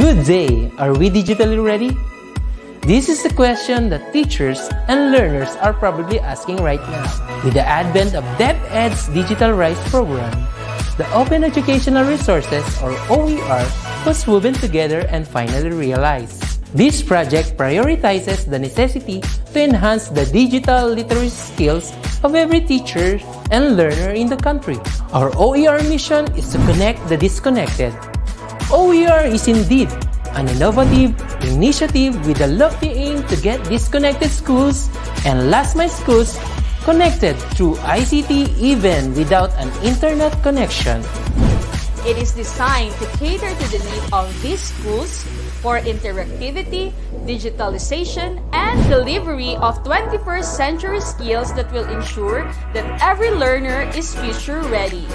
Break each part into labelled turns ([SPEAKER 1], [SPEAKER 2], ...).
[SPEAKER 1] Good day! Are we digitally ready? This is the question that teachers and learners are probably asking right now. With the advent of DepEd's Digital Rise program, the Open Educational Resources, or OER, was woven together and finally realized. This project prioritizes the necessity to enhance the digital literacy skills of every teacher and learner in the country. Our OER mission is to connect the disconnected. OER is indeed an innovative initiative with a lofty aim to get disconnected schools and last-mile schools connected through ICT even without an internet connection.
[SPEAKER 2] It is designed to cater to the need of these schools for interactivity, digitalization, and delivery of 21st century skills that will ensure that every learner is future ready.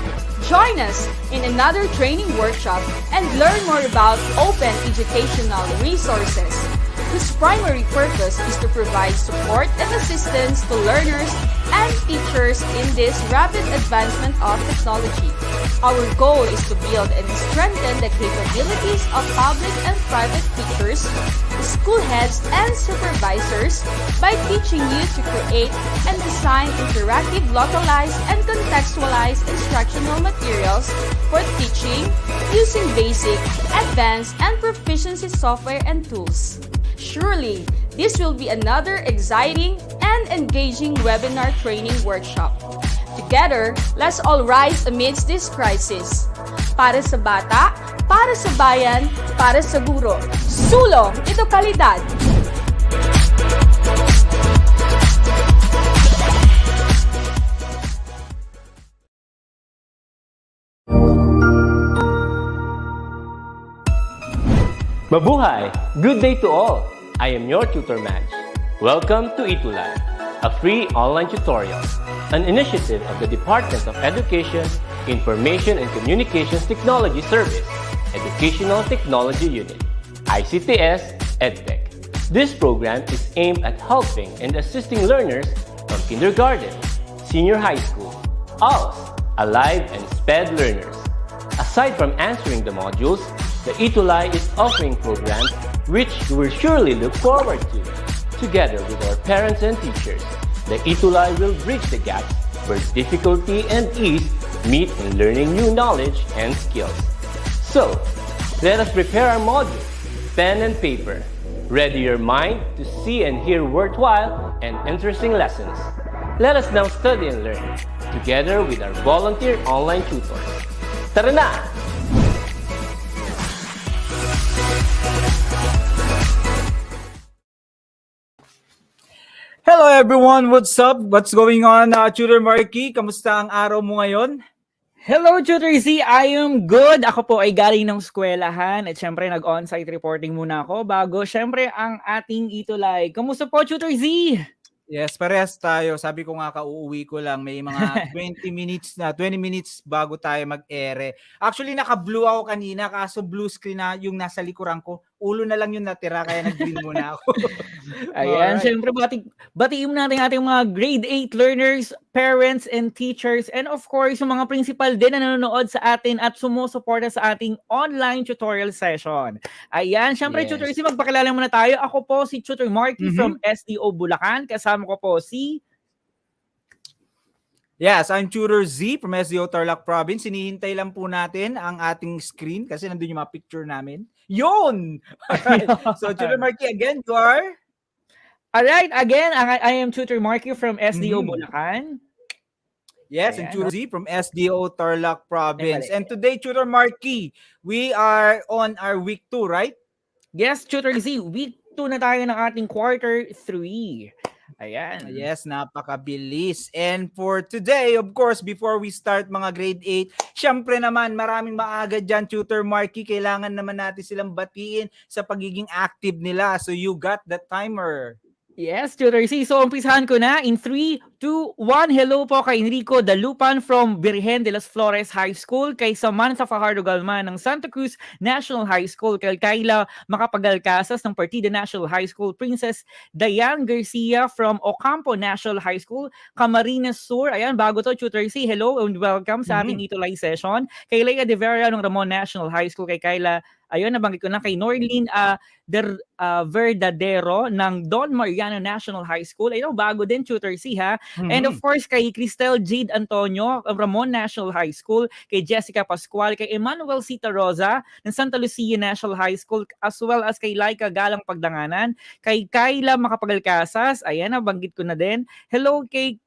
[SPEAKER 2] Join us in another training workshop and learn more about open educational resources, whose primary purpose is to provide support and assistance to learners and teachers in this rapid advancement of technology. Our goal is to build and strengthen the capabilities of public and private teachers, school heads, and supervisors by teaching you to create and design interactive, localized, and contextualized instructional materials for teaching using basic, advanced, and proficiency software and tools. Surely, this will be another exciting and engaging webinar training workshop. Together, let's all rise amidst this crisis. Para sa bata, para sa bayan, para sa guro. Sulong, ito kalidad!
[SPEAKER 1] Mabuhay! Good day to all! I am your tutor Madge. Welcome to ETUlay, a free online tutorial, an initiative of the Department of Education, Information and Communications Technology Service, Educational Technology Unit, ICTS EdTech. This program is aimed at helping and assisting learners from kindergarten, senior high school, ALS, Alive, and SPED learners. Aside from answering the modules, the ETUlay is offering programs which you will surely look forward to. Together with our parents and teachers, the ETUlay will bridge the gaps where difficulty and ease meet in learning new knowledge and skills. So, let us prepare our modules, pen and paper. Ready your mind to see and hear worthwhile and interesting lessons. Let us now study and learn, together with our volunteer online tutors. Tara na!
[SPEAKER 3] Hello everyone, what's up? What's going on, Tutor Marky? Kamusta ang araw mo ngayon?
[SPEAKER 4] Hello, Tutor Z! I am good! Ako po ay galing ng eskwelahan at syempre nag-on-site reporting muna ako bago syempre ang ating ETUlay. Kamusta po, Tutor Z?
[SPEAKER 3] Yes, parehas tayo. Sabi ko nga kauuwi ko lang. May mga 20 minutes bago tayo mag-ere. Actually, naka-blue ako kanina kaso blue screen na yung nasa likuran ko. Ulo na lang yung natira kaya nag-green muna ako.
[SPEAKER 4] Ayan, syempre batiin natin ating mga grade 8 learners, parents, and teachers, and of course, yung mga principal din na nanonood sa atin at sumusuporta sa ating online tutorial session. Ayan, syempre,
[SPEAKER 3] Yes.
[SPEAKER 4] Tutor Z, magpakilala muna tayo. Ako po si Tutor Marky from SDO Bulacan. Kasama ko po si...
[SPEAKER 3] Yes, I'm Tutor Z from SDO Tarlac Province. Hinihintay lang po natin ang ating screen kasi nandun yung mga picture namin. Yun! Alright. So, Tutor Marky, again, you are?
[SPEAKER 4] Alright, again, I am Tutor Marky from SDO Bulacan.
[SPEAKER 3] Yes, and
[SPEAKER 4] Ayan.
[SPEAKER 3] Tutor Z from SDO Tarlac Province.
[SPEAKER 4] Ay,
[SPEAKER 3] And today, Tutor Marky, we are on our week 2, right?
[SPEAKER 4] Yes, Tutor Z, week 2 na tayo ng ating quarter 3. Ayan.
[SPEAKER 3] Yes, napakabilis. And for today, of course, before we start mga grade 8, syempre naman maraming maaga dyan, Tutor Marky. Kailangan naman natin silang batiin sa pagiging active nila. So you got the timer.
[SPEAKER 4] Yes, Tutor Z. So, umpisahan ko na in 3, 2, 1. Hello po kay Enrico Dalupan from Virgen de las Flores High School, kay Samantha Fajardo Galman ng Santa Cruz National High School, kay Kayla Macapagal-Casas ng Partida National High School, Princess Diane Garcia from Ocampo National High School, Camarines Sur. Ayan, bago to, Tutor Z. Hello and welcome sa ating ETUlay session. Kay Leia De Vera ng Ramon National High School, kay Kayla Ayun, nabanggit ko na kay Norlene Verdadero ng Don Mariano National High School. Ayun, bago din, Tutor C ha. And of
[SPEAKER 3] Mhm.
[SPEAKER 4] course, kay Cristel Jade Antonio of Ramon National High School, kay Jessica Pascual, kay Emmanuel Cita Rosa ng Santa Lucia National High School, as well as kay Laika Galang Pagdanganan, kay Kayla Makapagalkasas, ayan, nabanggit ko na din. Hello kay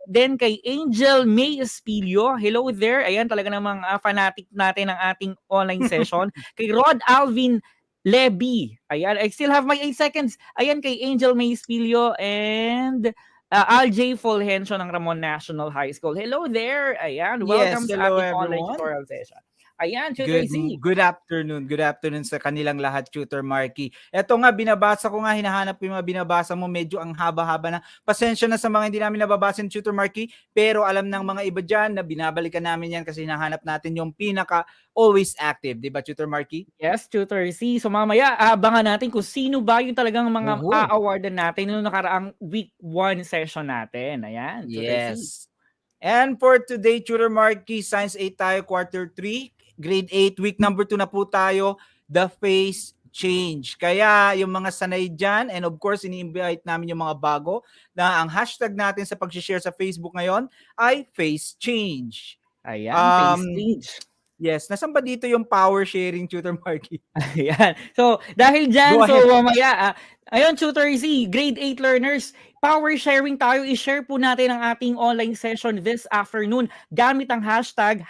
[SPEAKER 4] Angel May Espilio. Hello there. Ayan, talaga namang fanatic natin ng ating online session. Kay Rod Alvin Leby. Ayan, I still have my 8 seconds. Ayan, kay Angel May Espilio and Aljay Fulgencio ng Ramon National High School. Hello there. Ayan, welcome
[SPEAKER 3] Yes,
[SPEAKER 4] sa
[SPEAKER 3] hello
[SPEAKER 4] ating online
[SPEAKER 3] everyone.
[SPEAKER 4] tutorial session. Ayan, Tutor
[SPEAKER 3] Good
[SPEAKER 4] Z.
[SPEAKER 3] good afternoon. Good afternoon sa kanilang lahat, Tutor Marky. Eto nga, binabasa ko nga, hinahanap ko yung mga binabasa mo. Medyo ang haba-haba na. Pasensya na sa mga hindi namin nababasa yung Tutor Marky, pero alam ng mga iba dyan na binabalikan namin yan kasi hinahanap natin yung pinaka always active. Di ba, Tutor Marky?
[SPEAKER 4] Yes, Tutor C. So mamaya, abangan natin kung sino ba yung talagang mga
[SPEAKER 3] Oho.
[SPEAKER 4] a-awardan natin noong nakaraang week 1 session natin. Ayan, Tutor C.
[SPEAKER 3] Yes. And for today, Tutor Marky, Science 8 tayo, Quarter 3, Grade 8, Week number 2 na po tayo, the phase change. Kaya yung mga sanay dyan, and of course, ini-invite namin yung mga bago, na ang hashtag natin sa pag-share sa Facebook ngayon ay phase change.
[SPEAKER 4] Ayan, phase change.
[SPEAKER 3] Yes. Nasaan ba dito yung power sharing, Tutor Marky?
[SPEAKER 4] Ayan. So, dahil dyan,
[SPEAKER 3] Go
[SPEAKER 4] so
[SPEAKER 3] ahead.
[SPEAKER 4] mamaya, ayun, Tutor Z, grade 8 learners, power sharing tayo. I-share po natin ang ating online session this afternoon gamit ang hashtag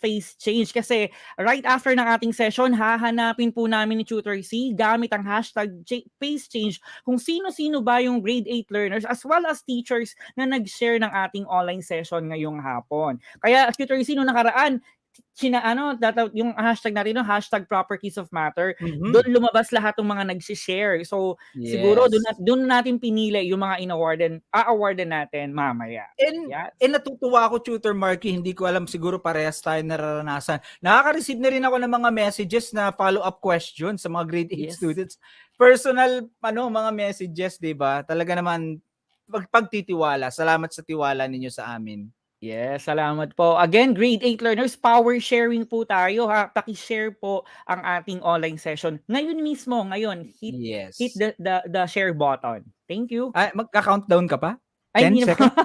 [SPEAKER 4] phase change. Kasi right after ng ating session, hahanapin po namin ni Tutor Z gamit ang hashtag phase change kung sino-sino ba yung grade 8 learners as well as teachers na nag-share ng ating online session ngayong hapon. Kaya, Tutor Z, nung nakaraan, yung hashtag natin, no, hashtag properties of matter,
[SPEAKER 3] Mhm.
[SPEAKER 4] doon lumabas lahat ng mga nag-share. So, siguro
[SPEAKER 3] Yes.
[SPEAKER 4] doon natin pinili yung mga a-awardan natin mamaya. Yes.
[SPEAKER 3] Natutuwa ako, Tutor Marky, hindi ko alam, siguro parehas tayo nararanasan. Nakaka-receive na rin ako ng mga messages na follow-up questions sa mga grade 8
[SPEAKER 4] Yes.
[SPEAKER 3] students. Personal, mga messages, di ba? Talaga naman, pagtitiwala. Salamat sa tiwala ninyo sa amin.
[SPEAKER 4] Yes, salamat po. Again, grade 8 learners, power sharing po tayo ha. Paki-share po ang ating online session. Ngayon mismo, hit
[SPEAKER 3] Yes.
[SPEAKER 4] the share button. Thank you.
[SPEAKER 3] Ay, magka-countdown ka pa?
[SPEAKER 4] Ay,
[SPEAKER 3] 10
[SPEAKER 4] hindi naman.
[SPEAKER 3] seconds?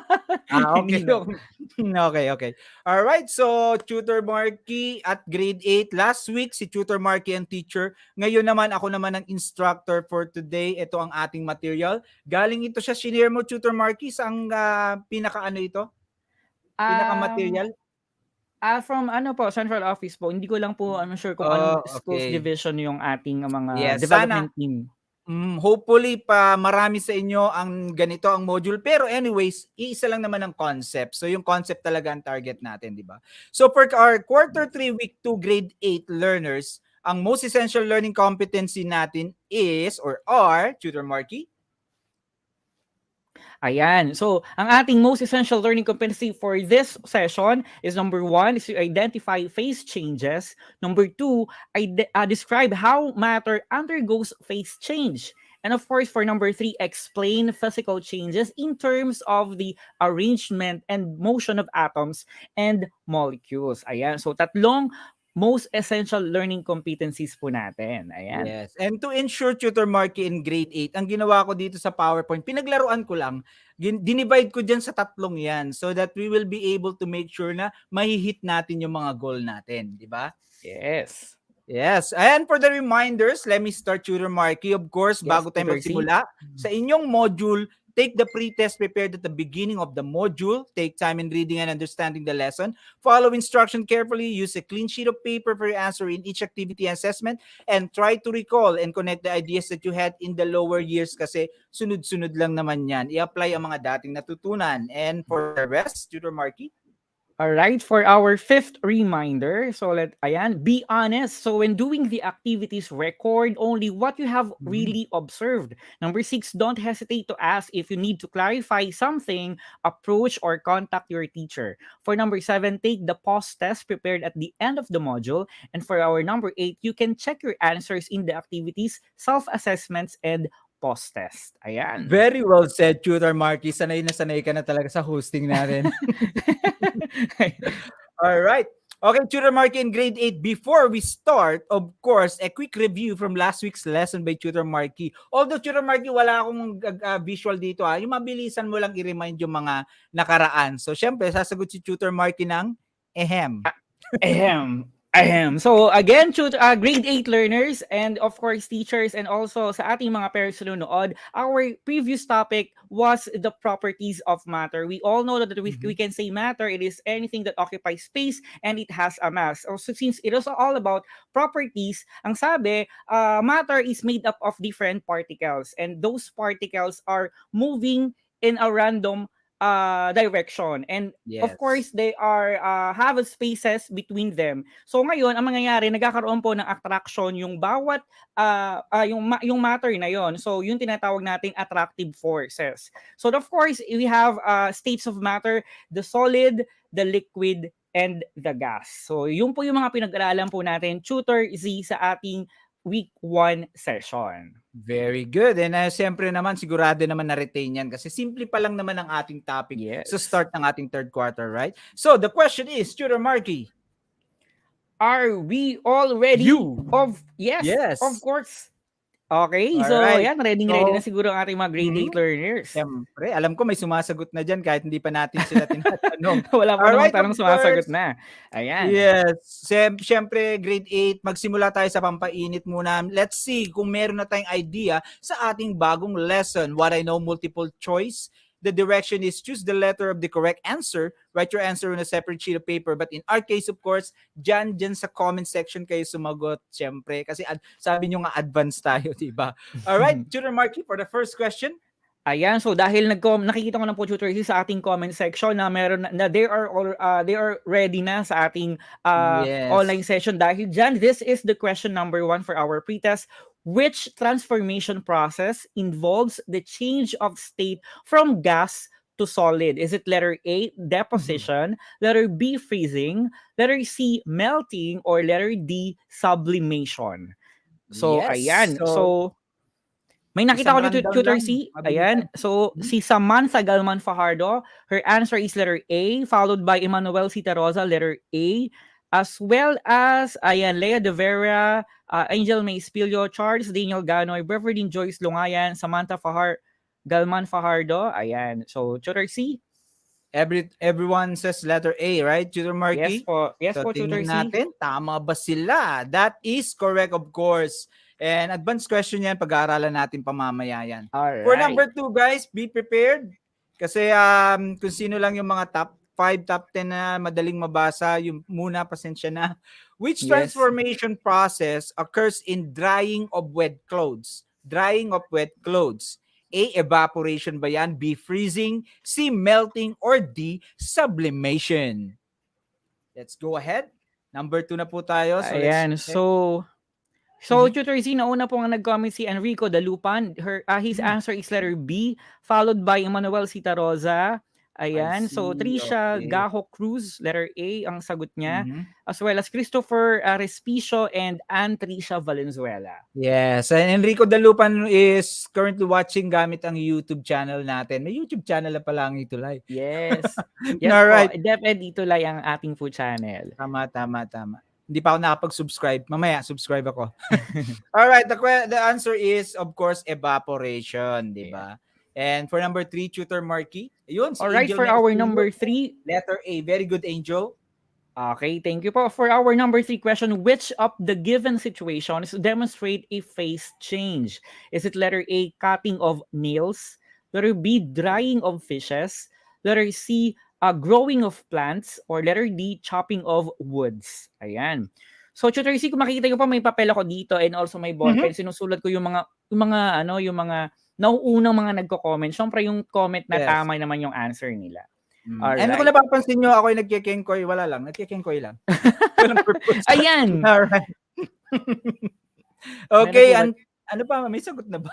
[SPEAKER 4] Hindi
[SPEAKER 3] Okay.
[SPEAKER 4] naman.
[SPEAKER 3] Okay. Alright, so Tutor Marky at grade 8. Last week, si Tutor Marky ang teacher. Ngayon naman, ako naman ang instructor for today. Ito ang ating material. Galing ito siya, shinare mo, Tutor Marky, sa ang pinaka-ano ito? Pinaka-material?
[SPEAKER 4] From Central Office po. Hindi ko lang po sure kung anong schools
[SPEAKER 3] Okay.
[SPEAKER 4] division yung ating mga
[SPEAKER 3] Yes,
[SPEAKER 4] development team.
[SPEAKER 3] Hopefully pa marami sa inyo ang ganito ang module, pero anyways, iisa lang naman ang concept. So yung concept talaga ang target natin, di ba? So for our quarter 3 week 2 grade 8 learners, ang most essential learning competency natin is or are, Tutor Marky?
[SPEAKER 4] Ayan. So, ang ating most essential learning competency for this session is number 1 is to identify phase changes. Number 2, describe how matter undergoes phase change. And of course, for number 3, explain physical changes in terms of the arrangement and motion of atoms and molecules. Ayan. So, tatlong most essential learning competencies po natin. Ayan.
[SPEAKER 3] Yes. And to ensure, Tutor Marky, in grade 8, ang ginawa ko dito sa PowerPoint, pinaglaruan ko lang, dinivide ko dyan sa tatlong yan so that we will be able to make sure na mahihit natin yung mga goal natin. Di ba?
[SPEAKER 4] Yes.
[SPEAKER 3] Yes. And for the reminders, let me start, Tutor Marky. Of course,
[SPEAKER 4] Yes,
[SPEAKER 3] bago tayo
[SPEAKER 4] Tutor
[SPEAKER 3] magsimula, sa inyong module, take the pre-test prepared at the beginning of the module. Take time in reading and understanding the lesson. Follow instruction carefully. Use a clean sheet of paper for your answer in each activity and assessment. And try to recall and connect the ideas that you had in the lower years kasi sunod-sunod lang naman yan. I-apply ang mga dating natutunan. And for the rest, Tutor Marky?
[SPEAKER 4] All right, for our fifth reminder, so be honest. So when doing the activities, record only what you have really observed. Number 6, don't hesitate to ask if you need to clarify something, approach or contact your teacher. For number 7, take the pause test prepared at the end of the module. And for our number 8, you can check your answers in the activities, self-assessments, and pause test. Ayan.
[SPEAKER 3] Very well said, Tutor Marky. Sanay na sanay ka na talaga sa hosting natin. All right. Okay, Tutor Marky in grade 8. Before we start, of course, a quick review from last week's lesson by Tutor Marky. Although Tutor Marky, wala akong visual dito Yung mabilisan mo lang i-remind yung mga nakaraan. So, syempre, sasagot si Tutor Marky ng ehem.
[SPEAKER 4] Ahem. Ahem. So again, grade 8 learners and of course teachers and also sa ating mga parents nanonood, our previous topic was the properties of matter. We all know that we can say matter, it is anything that occupies space and it has a mass. So since it is all about properties, ang sabi, matter is made up of different particles and those particles are moving in a random direction and of course they are have spaces between them. So ngayon ang mangyayari, nagkakaroon po ng attraction yung bawat yung matter na yon. So yung tinatawag nating attractive forces. So of course we have states of matter, the solid, the liquid, and the gas. So yun po yung mga pinag-aralan po natin, Tutor Z, sa ating week 1 session.
[SPEAKER 3] Very good. And siyempre naman, sigurado naman na-retain yan kasi simple pa lang naman ang ating topic sa start ng ating third quarter, right? So, the question is, Tutor Marky,
[SPEAKER 4] are we all ready? Yes, of course. Okay, so yan, ready na siguro ang ating mga grade 8 learners.
[SPEAKER 3] Siyempre, alam ko may sumasagot na dyan kahit hindi pa natin sila tinatanong.
[SPEAKER 4] Wala pa namang tanong, sumasagot na. Ayan.
[SPEAKER 3] Yes, siyempre grade 8, magsimula tayo sa pampainit muna. Let's see kung meron na tayong idea sa ating bagong lesson. What I know, multiple choice. The direction is choose the letter of the correct answer. Write your answer on a separate sheet of paper. But in our case, of course, dyan sa comment section kayo sumagot, syempre. Kasi sabi nyo nga advance tayo, diba? Alright, Tutor Marky, for the first question.
[SPEAKER 4] Ayan, so dahil nakikita ko na po Tutor sa ating comment section na meron na they are ready na sa ating online session. Dahil dyan, this is the question number 1 for our pretest. Which transformation process involves the change of state from gas to solid? Is it letter A, deposition, letter B, freezing, letter C, melting, or letter D, sublimation? So, ayan. So, may nakita ko dito, Tutor C. Ayan. So, si Samantha Galman Fajardo, her answer is letter A, followed by Emmanuel Cita Rosa, letter A, as well as, ayan, Lea De Vera, Angel May Spilio, Charles Daniel Ganoy, Beverdine Joyce Lungayan, Samantha Galman Fajardo. Ayan. So, Tutor C.
[SPEAKER 3] Everyone says letter A, right, Tutor Marky?
[SPEAKER 4] Yes
[SPEAKER 3] so,
[SPEAKER 4] po, Tutor C.
[SPEAKER 3] Natin, tama ba sila? That is correct, of course. And advanced question yan, pag-aaralan natin pamamaya yan.
[SPEAKER 4] Alright.
[SPEAKER 3] For number 2, guys, be prepared. Kasi kung sino lang yung mga top 5, top 10 na madaling mabasa, yung muna, pasensya na. Which transformation process occurs in drying of wet clothes? Drying of wet clothes. A, evaporation ba yan? B, freezing. C, melting. Or D, sublimation. Let's go ahead. Number 2 na po tayo. So
[SPEAKER 4] ayan, Tutor Z, nauna po nga nag-comment si Enrico Dalupan. His answer is letter B, followed by Emmanuel Cita Rosa. Ayan, so Trisha Gajo Cruz, letter A ang sagot niya, as well as Christopher Respicio and Ann Trisha Valenzuela.
[SPEAKER 3] Yes, and Enrico Dalupan is currently watching gamit ang YouTube channel natin. May YouTube channel na pala ang ETUlay.
[SPEAKER 4] Yes.
[SPEAKER 3] Alright.
[SPEAKER 4] DepEd ETUlay ang ating po channel.
[SPEAKER 3] Tama. Hindi pa ako nakapag-subscribe. Mamaya, subscribe ako. Alright, the answer is, of course, evaporation, di ba? And for number 3, Tutor Marky. Ayun, si
[SPEAKER 4] alright, for our number 3.
[SPEAKER 3] Letter A. Very good, Angel.
[SPEAKER 4] Okay, thank you po. For our number 3 question, which of the given situations demonstrate a phase change? Is it letter A, cutting of nails? Letter B, drying of fishes? Letter C, growing of plants? Or letter D, chopping of woods? Ayan. So, Tutor C, kung makikita nyo pa, may papel ako dito and also may ballpen. Sinusulat ko yung mga nauunang mga nagko-comment. Siyempre, yung comment na tama naman yung answer nila.
[SPEAKER 3] Alright. And kung napapansin nyo, ako yung nagkikengkoy, wala lang. Nagkikengkoy lang.
[SPEAKER 4] Ayan!
[SPEAKER 3] Alright. Okay, ano pa? May sagot na ba?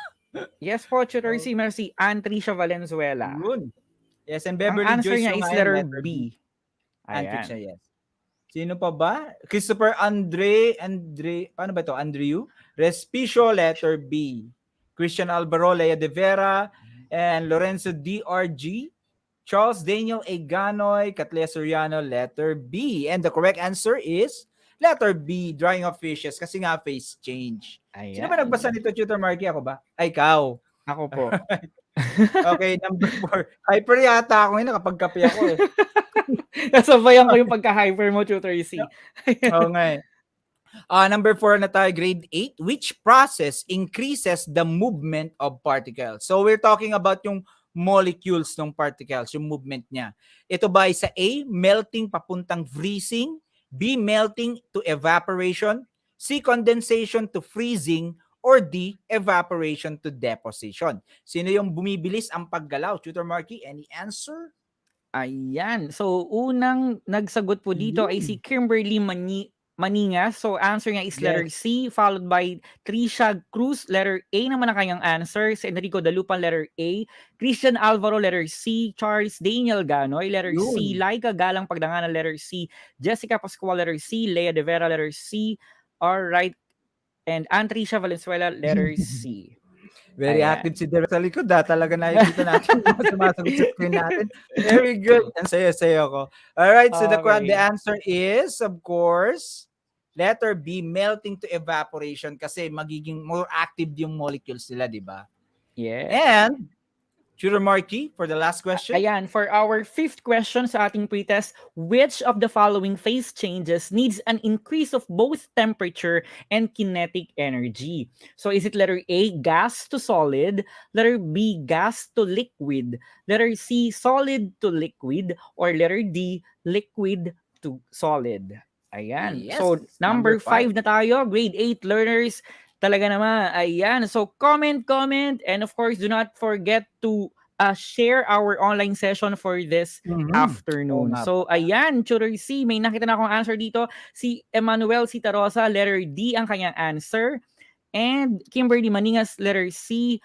[SPEAKER 4] Yes po, Tutor C. Merci. Ann Trisha Valenzuela.
[SPEAKER 3] Good. Yes, and Beverly
[SPEAKER 4] ang answer
[SPEAKER 3] Joyce
[SPEAKER 4] niya is letter B.
[SPEAKER 3] Ann Trisha, yes. Sino pa ba? Christopher Andre, paano ba ito? Andrew? Respicio, letter B. Christian Alvaro, Lea De Vera, and Lorenzo DRG. Charles Daniel A. Ganoy, Katlea Soriano, letter B. And the correct answer is letter B, drying of fishes. Kasi nga face change. Sino ba nagbasa
[SPEAKER 4] Ayan.
[SPEAKER 3] nito, Tutor Marky? Ako ba? Ay, ikaw.
[SPEAKER 4] Ako po.
[SPEAKER 3] Okay, number 4. Hyper yata ako ngayon, nakapagkape ako eh.
[SPEAKER 4] Nasabayan ko yung pagka-hyper mo, Tutor C.
[SPEAKER 3] Oo nga eh. Number 4 na tayo, grade 8. Which process increases the movement of particles? So we're talking about yung molecules ng particles, yung movement niya. Ito ba ay sa A, melting papuntang freezing, B, melting to evaporation, C, condensation to freezing, or D, evaporation to deposition? Sino yung bumibilis ang paggalaw? Tutor Marky, any answer?
[SPEAKER 4] Ayan. So, unang nagsagot po dito ay si Kimberly Maningas. So, answer niya is letter
[SPEAKER 3] Yes.
[SPEAKER 4] C, followed by Trisha Cruz, letter A naman ang kanyang answer. Si Enrico Dalupan, letter A. Christian Alvaro, letter C. Charles Daniel Ganoy, letter C.
[SPEAKER 3] Yun.
[SPEAKER 4] Laika Galang Pagdanganan, letter C. Jessica Pascual, letter C. Lea De Vera, letter C. Alright. And Antricia Valenzuela, letter C.
[SPEAKER 3] Very
[SPEAKER 4] Ayan.
[SPEAKER 3] active si Derek sa likod. Talaga nakikita natin yung mga sumasagot sa screen natin. Very good. Ang saya-saya ko. Alright, so the
[SPEAKER 4] Okay.
[SPEAKER 3] answer is, of course, letter B, melting to evaporation kasi magiging more active yung molecules nila, di ba?
[SPEAKER 4] Yeah.
[SPEAKER 3] And, Tutor Marky, for the last question.
[SPEAKER 4] Ayan, for our fifth question sa ating pretest, which of the following phase changes needs an increase of both temperature and kinetic energy? So is it letter A, gas to solid, letter B, gas to liquid, letter C, solid to liquid, or letter D, liquid to solid? Ayan.
[SPEAKER 3] Yes,
[SPEAKER 4] So number
[SPEAKER 3] number
[SPEAKER 4] 5 na tayo, grade 8 learners. Talaga naman, ayan. So comment, and of course, do not forget to share our online session for this afternoon.
[SPEAKER 3] Oo nga
[SPEAKER 4] So ayan, Tutor C, may nakita na akong answer dito. Si Emmanuel Citarosa, letter D ang kanyang answer. And Kimberly Maningas, letter C.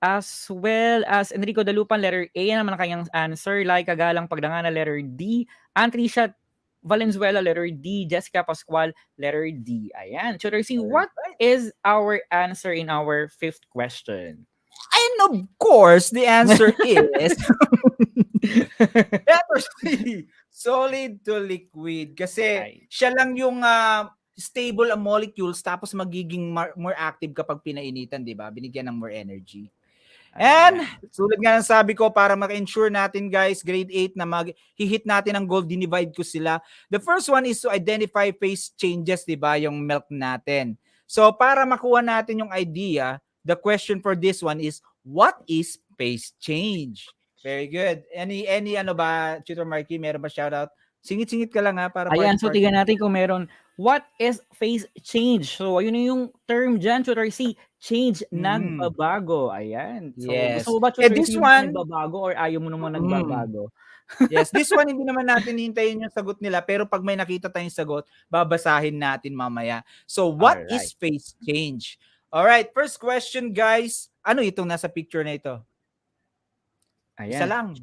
[SPEAKER 4] As well as Enrico Dalupan, letter A naman ang kanyang answer. Laika Galang Pagdangana, letter D. Antricia Valenzuela, letter D. Jessica Pascual, letter D. Ayan. Tutor C, what is our answer in our fifth question?
[SPEAKER 3] And of course, the answer is letter C, solid to liquid. Kasi siya lang yung stable ang molecules tapos magiging more active kapag pinainitan, di ba? Binigyan ng more energy. And sulit nga ng sabi ko, para maka-ensure natin guys, grade 8 na hihit natin ang goal, dinivide ko sila. The first one is to identify phase changes, di ba? Yung milk natin. So para makuha natin yung idea, the question for this one is, what is phase change? Very good. Any ano ba, Tutor Marky, meron ba shoutout? Singit-singit ka lang ha. Para
[SPEAKER 4] ayan, so tingnan natin kung meron. What is phase change? So ayun yung term dyan, Tutor C. Change, nagbabago. Ayan. So
[SPEAKER 3] yes.
[SPEAKER 4] gusto mo ba, Tutor
[SPEAKER 3] this
[SPEAKER 4] C,
[SPEAKER 3] one,
[SPEAKER 4] nagbabago or ayaw mo naman nagbabago?
[SPEAKER 3] Yes, this one hindi naman natin hintayin yung sagot nila, pero pag may nakita tayong sagot, babasahin natin mamaya. So what is phase change? Alright, first question guys. Ano itong nasa picture na ito?
[SPEAKER 4] Ayan.
[SPEAKER 3] Isa lang.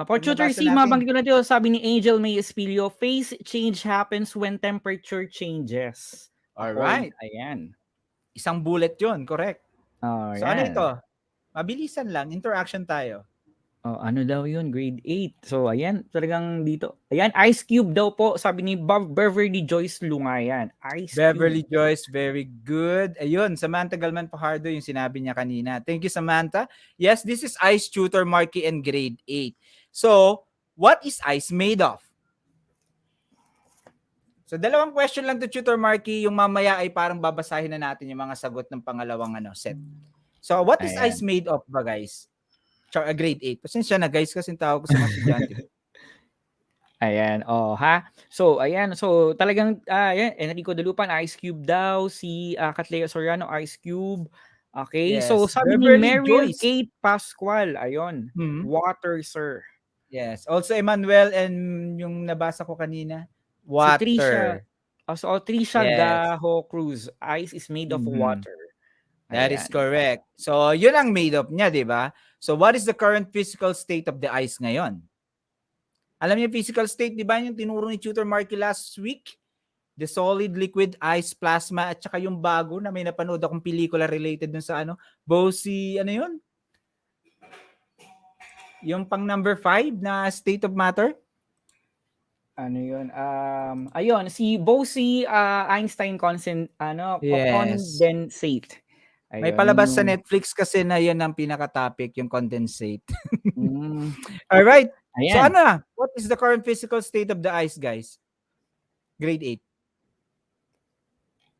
[SPEAKER 4] For Tutor C, mabanggit ko na ito, sabi ni Angel May Espilio, phase change happens when temperature changes.
[SPEAKER 3] Alright.
[SPEAKER 4] Ayan.
[SPEAKER 3] Isang bullet yun, correct.
[SPEAKER 4] So
[SPEAKER 3] ano ito? Mabilisan lang, interaction tayo.
[SPEAKER 4] Ano daw yun? Grade 8. So, ayan, talagang dito. Ayan, Ice Cube daw po, sabi ni Beverly Joyce Lungayan. Ice
[SPEAKER 3] Beverly
[SPEAKER 4] Cube.
[SPEAKER 3] Joyce, very good. Ayun, Samantha Galman Pajardo, yung sinabi niya kanina. Thank you, Samantha. Yes, this is Ice Tutor Marky and grade 8. So, what is ice made of? So, dalawang question lang to Tutor Marky. Yung mamaya ay parang babasahin na natin yung mga sagot ng pangalawang set. So, what is ice made of ba, guys? Grade 8. Pasensya na guys kasi tawag ko sa mga estudyante.
[SPEAKER 4] Ayan, So, ayan. So, talagang, ayan, Enrico Dalupan, Ice Cube daw. Si Katlea Soriano, Ice Cube. Okay,
[SPEAKER 3] yes.
[SPEAKER 4] So sabi
[SPEAKER 3] Beverly
[SPEAKER 4] ni Mariel
[SPEAKER 3] Joyce.
[SPEAKER 4] Kate Pascual, ayun, water, sir.
[SPEAKER 3] Yes. Also, Emmanuel and yung nabasa ko kanina, water.
[SPEAKER 4] Si Trisha
[SPEAKER 3] yes.
[SPEAKER 4] Gaho Cruz, ice is made of water.
[SPEAKER 3] That is correct. So, yun ang made of niya, di ba? So, what is the current physical state of the ice ngayon? Alam niyo physical state, di ba? Yung tinuro ni Tutor Marky last week? The solid, liquid, ice, plasma, at saka yung bago na may napanood akong pelikula related dun sa Bosie, ano yun? Yung pang number 5 na state of matter?
[SPEAKER 4] Ano yun? Ayun, si Bose-Einstein
[SPEAKER 3] Yes.
[SPEAKER 4] condensate.
[SPEAKER 3] May
[SPEAKER 4] Ayun, yun
[SPEAKER 3] palabas sa
[SPEAKER 4] yung...
[SPEAKER 3] Netflix kasi na yun ang pinaka-topic, yung condensate.
[SPEAKER 4] Mm,
[SPEAKER 3] Alright. So
[SPEAKER 4] ayan.
[SPEAKER 3] ano na? What is the current physical state of the ice, guys? Grade 8.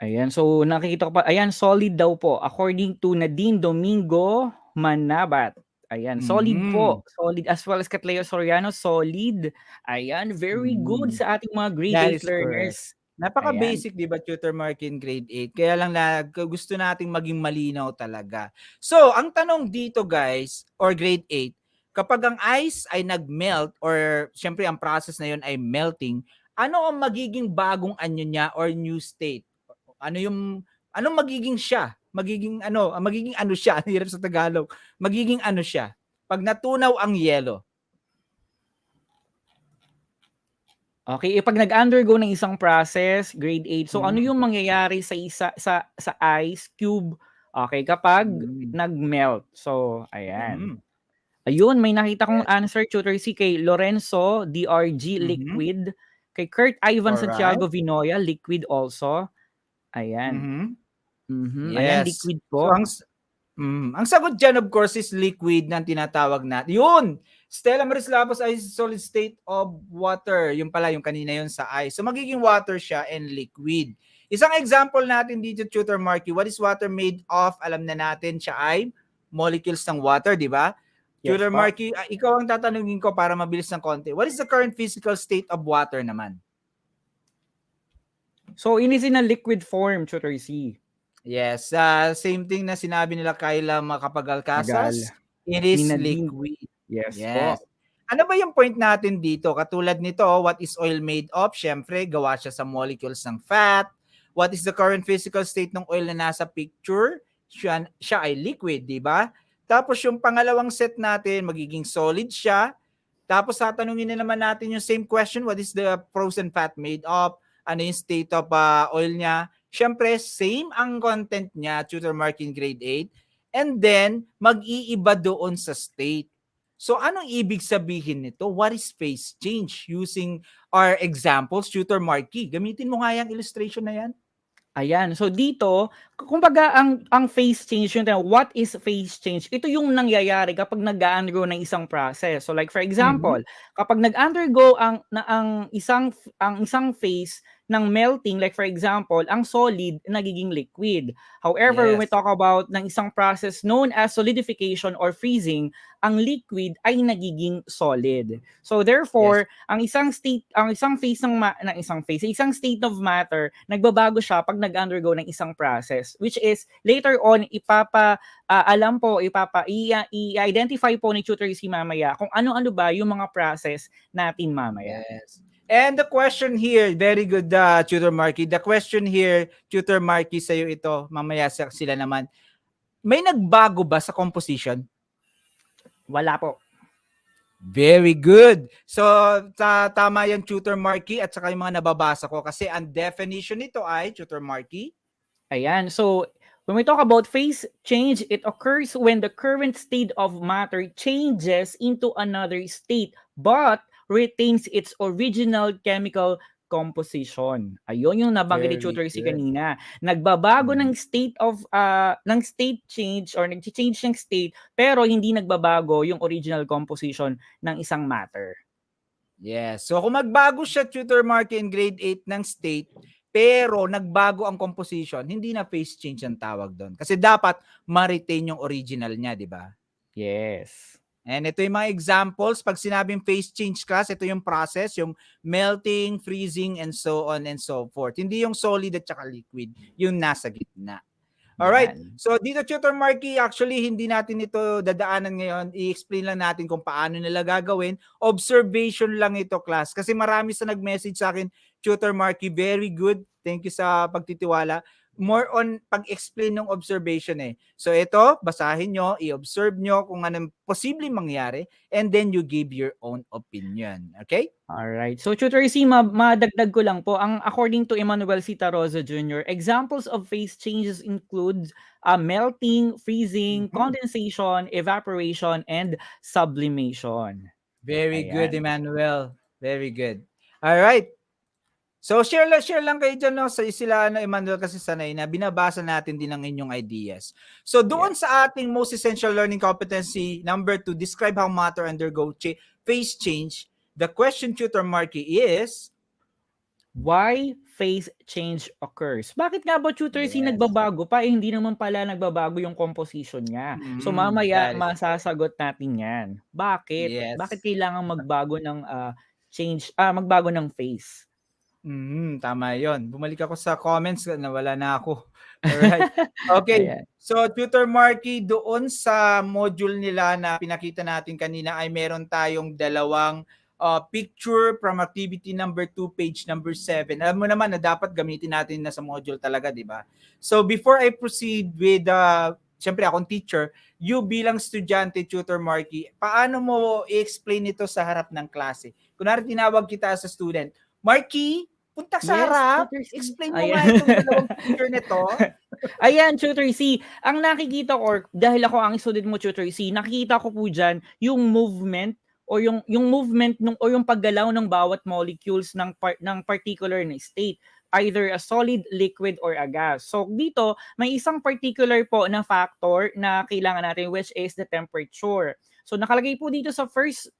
[SPEAKER 4] Ayan, so nakikita ko pa, ayan, solid daw po. According to Nadine Domingo Manabat. Ayan, solid
[SPEAKER 3] Mhm.
[SPEAKER 4] po. Solid as well as Catleo Soriano, solid. Ayan, very good
[SPEAKER 3] Mhm.
[SPEAKER 4] sa ating mga grade
[SPEAKER 3] That
[SPEAKER 4] 8
[SPEAKER 3] is correct.
[SPEAKER 4] learners. Ayan.
[SPEAKER 3] Napaka-basic, 'di ba, Tutor Mark, in grade 8. Kaya lang gusto nating maging malinaw talaga. So, ang tanong dito, guys, or grade 8, kapag ang ice ay nag-melt or syempre ang process na 'yon ay melting, ano ang magiging bagong anyo niya or new state? Ano yung anong magiging siya? Magiging ano siya? Ang hirap sa Tagalog. Magiging ano siya? Pag natunaw ang yelo.
[SPEAKER 4] Okay, pag nag-undergo ng isang process, grade 8, so ano
[SPEAKER 3] Mhm.
[SPEAKER 4] yung mangyayari sa ice cube, okay, kapag
[SPEAKER 3] Mhm.
[SPEAKER 4] nag-melt? So, ayan.
[SPEAKER 3] Mhm.
[SPEAKER 4] Ayun, may nakita kong
[SPEAKER 3] Yes.
[SPEAKER 4] answer, Tutor C, kay Lorenzo DRG,
[SPEAKER 3] Mhm.
[SPEAKER 4] liquid. Kay Kurt Ivan
[SPEAKER 3] Alright.
[SPEAKER 4] Santiago Vinoya, liquid also. Ayan.
[SPEAKER 3] Mhm.
[SPEAKER 4] Ayan,
[SPEAKER 3] Yes.
[SPEAKER 4] liquid
[SPEAKER 3] So
[SPEAKER 4] po.
[SPEAKER 3] ang sagot diyan, of course, is liquid na tinatawag natin. Yun! Stella Maris Lapos ay solid state of water. Yung pala, yung kanina yun sa ice. So magiging water siya and liquid. Isang example natin dito, Tutor Marky, what is water made of? Alam na natin siya ay molecules ng water, di ba?
[SPEAKER 4] Yes
[SPEAKER 3] Tutor
[SPEAKER 4] po.
[SPEAKER 3] Marky, ikaw ang tatanungin ko para mabilis ng konti. What is the current physical state of water naman?
[SPEAKER 4] So, it is in a liquid form, Tutor C.
[SPEAKER 3] Yes, same thing na sinabi nila Kyla
[SPEAKER 4] Tagal.
[SPEAKER 3] Makapagal-Casas, it
[SPEAKER 4] Ni
[SPEAKER 3] is
[SPEAKER 4] Nadine.
[SPEAKER 3] liquid.
[SPEAKER 4] Yes
[SPEAKER 3] Yes.
[SPEAKER 4] po.
[SPEAKER 3] Ano ba yung point natin dito? Katulad nito, what is oil made of? Siyempre, gawa siya sa molecules ng fat. What is the current physical state ng oil na nasa picture? Siya ay liquid, di ba? Tapos yung pangalawang set natin, magiging solid siya. Tapos tatanungin na naman natin yung same question, what is the frozen fat made of? Ano yung state of oil niya? Siyempre, same ang content niya, Tutor Mark in grade 8. And then, mag-iiba doon sa state. So, anong ibig sabihin nito? What is phase change? Using our examples, Tutor Marky, gamitin mo nga yung illustration na yan.
[SPEAKER 4] Ayan. So dito, kumbaga ang phase change yun, what is phase change? Ito yung nangyayari kapag nag-undergo ng isang process. So like for example, kapag nag-undergo ang isang phase ng melting, like for example, ang solid nagiging liquid. However, when we
[SPEAKER 3] Yes.
[SPEAKER 4] talk about ng isang process known as solidification or freezing, ang liquid ay nagiging solid. So
[SPEAKER 3] Yes.
[SPEAKER 4] therefore, isang state of matter, nagbabago siya pag nag-undergo ng isang process, which is later on i-identify po ni Tutor si mamaya kung ano-ano ba yung mga process natin mamaya.
[SPEAKER 3] Yes. And the question here, very good, Tutor Marky. The question here, Tutor Marky, sa'yo ito, mamaya sila naman. May nagbago ba sa composition?
[SPEAKER 4] Wala po.
[SPEAKER 3] Very good. So, tama yan, Tutor Marky, at saka yung mga nababasa ko. Kasi ang definition nito ay, Tutor Marky,
[SPEAKER 4] Ayan. So, when we talk about phase change, it occurs when the current state of matter changes into another state but retains its original chemical composition. Ayun yung nabanggit ni
[SPEAKER 3] very
[SPEAKER 4] Tutor si
[SPEAKER 3] good.
[SPEAKER 4] kanina. Nagbabago
[SPEAKER 3] Mm.
[SPEAKER 4] ng state change or nag-change ng state pero hindi nagbabago yung original composition ng isang matter.
[SPEAKER 3] Yes. So, kung magbago siya, Tutor Marky, in grade 8 ng state, pero nagbago ang composition, hindi na phase change ang tawag doon. Kasi dapat ma-retain yung original niya, di ba?
[SPEAKER 4] Yes.
[SPEAKER 3] And ito yung mga examples. Pag sinabing phase change class, ito yung process, yung melting, freezing, and so on and so forth. Hindi yung solid at saka liquid, yung nasa gitna. Alright,
[SPEAKER 4] Yan.
[SPEAKER 3] so dito, Tutor Marky, actually hindi natin ito dadaanan ngayon. I-explain lang natin kung paano nila gagawin. Observation lang ito, class. Kasi marami sa nag-message sa akin, Tutor Marky, very good. Thank you sa pagtitiwala. more on pag-explain ng observation eh. So ito, basahin nyo, i-observe nyo kung anong posibleng mangyari, and then you give your own opinion. Okay?
[SPEAKER 4] Alright. So, Tutor C, madagdag ko lang po, ang according to Emmanuel Citarroza Jr., examples of phase changes include melting, freezing,
[SPEAKER 3] Mhm.
[SPEAKER 4] condensation, evaporation, and sublimation.
[SPEAKER 3] Very good,
[SPEAKER 4] Ayan.
[SPEAKER 3] Emmanuel. Very good. All right. So share lang kayo dyan, no, sa sila Emmanuel, kasi sanay na binabasa natin din ang inyong ideas. So doon
[SPEAKER 4] Yes.
[SPEAKER 3] sa ating most essential learning competency, number 2, describe how matter undergo phase change. The question, Tutor Marky, is
[SPEAKER 4] Why phase change occurs? Bakit nga ba, Tutor C,
[SPEAKER 3] yes.
[SPEAKER 4] nagbabago pa? Hindi naman pala nagbabago yung composition niya. So mamaya
[SPEAKER 3] That is
[SPEAKER 4] masasagot natin yan. Bakit? Bakit
[SPEAKER 3] yes.
[SPEAKER 4] kailangan magbago ng magbago ng phase?
[SPEAKER 3] Tama 'yon. Bumalik ako sa comments, nawala na ako. Alright. Okay.
[SPEAKER 4] Ayan.
[SPEAKER 3] So, Tutor Marky, doon sa module nila na pinakita natin kanina ay meron tayong dalawang picture from activity number 2, page number 7. Alam mo naman na dapat gamitin natin na sa module talaga, di ba? So, before I proceed with, siyempre akong teacher, you bilang estudyante, Tutor Marky, paano mo i-explain ito sa harap ng klase? Kunwari tinawag kita sa student, Marky, punta sa
[SPEAKER 4] Yes,
[SPEAKER 3] harap.
[SPEAKER 4] Tutor C.
[SPEAKER 3] Explain mo nga
[SPEAKER 4] Ayan.
[SPEAKER 3] itong dalawang picture nito.
[SPEAKER 4] Ayan, Tutor C. Ang nakikita ko, or dahil ako ang student mo, Tutor C, nakikita ko po dyan yung movement o yung movement o yung paggalaw ng bawat molecules ng particular na state, either a solid, liquid, or a gas. So dito, may isang particular po na factor na kailangan natin, which is the temperature. So nakalagay po dito sa first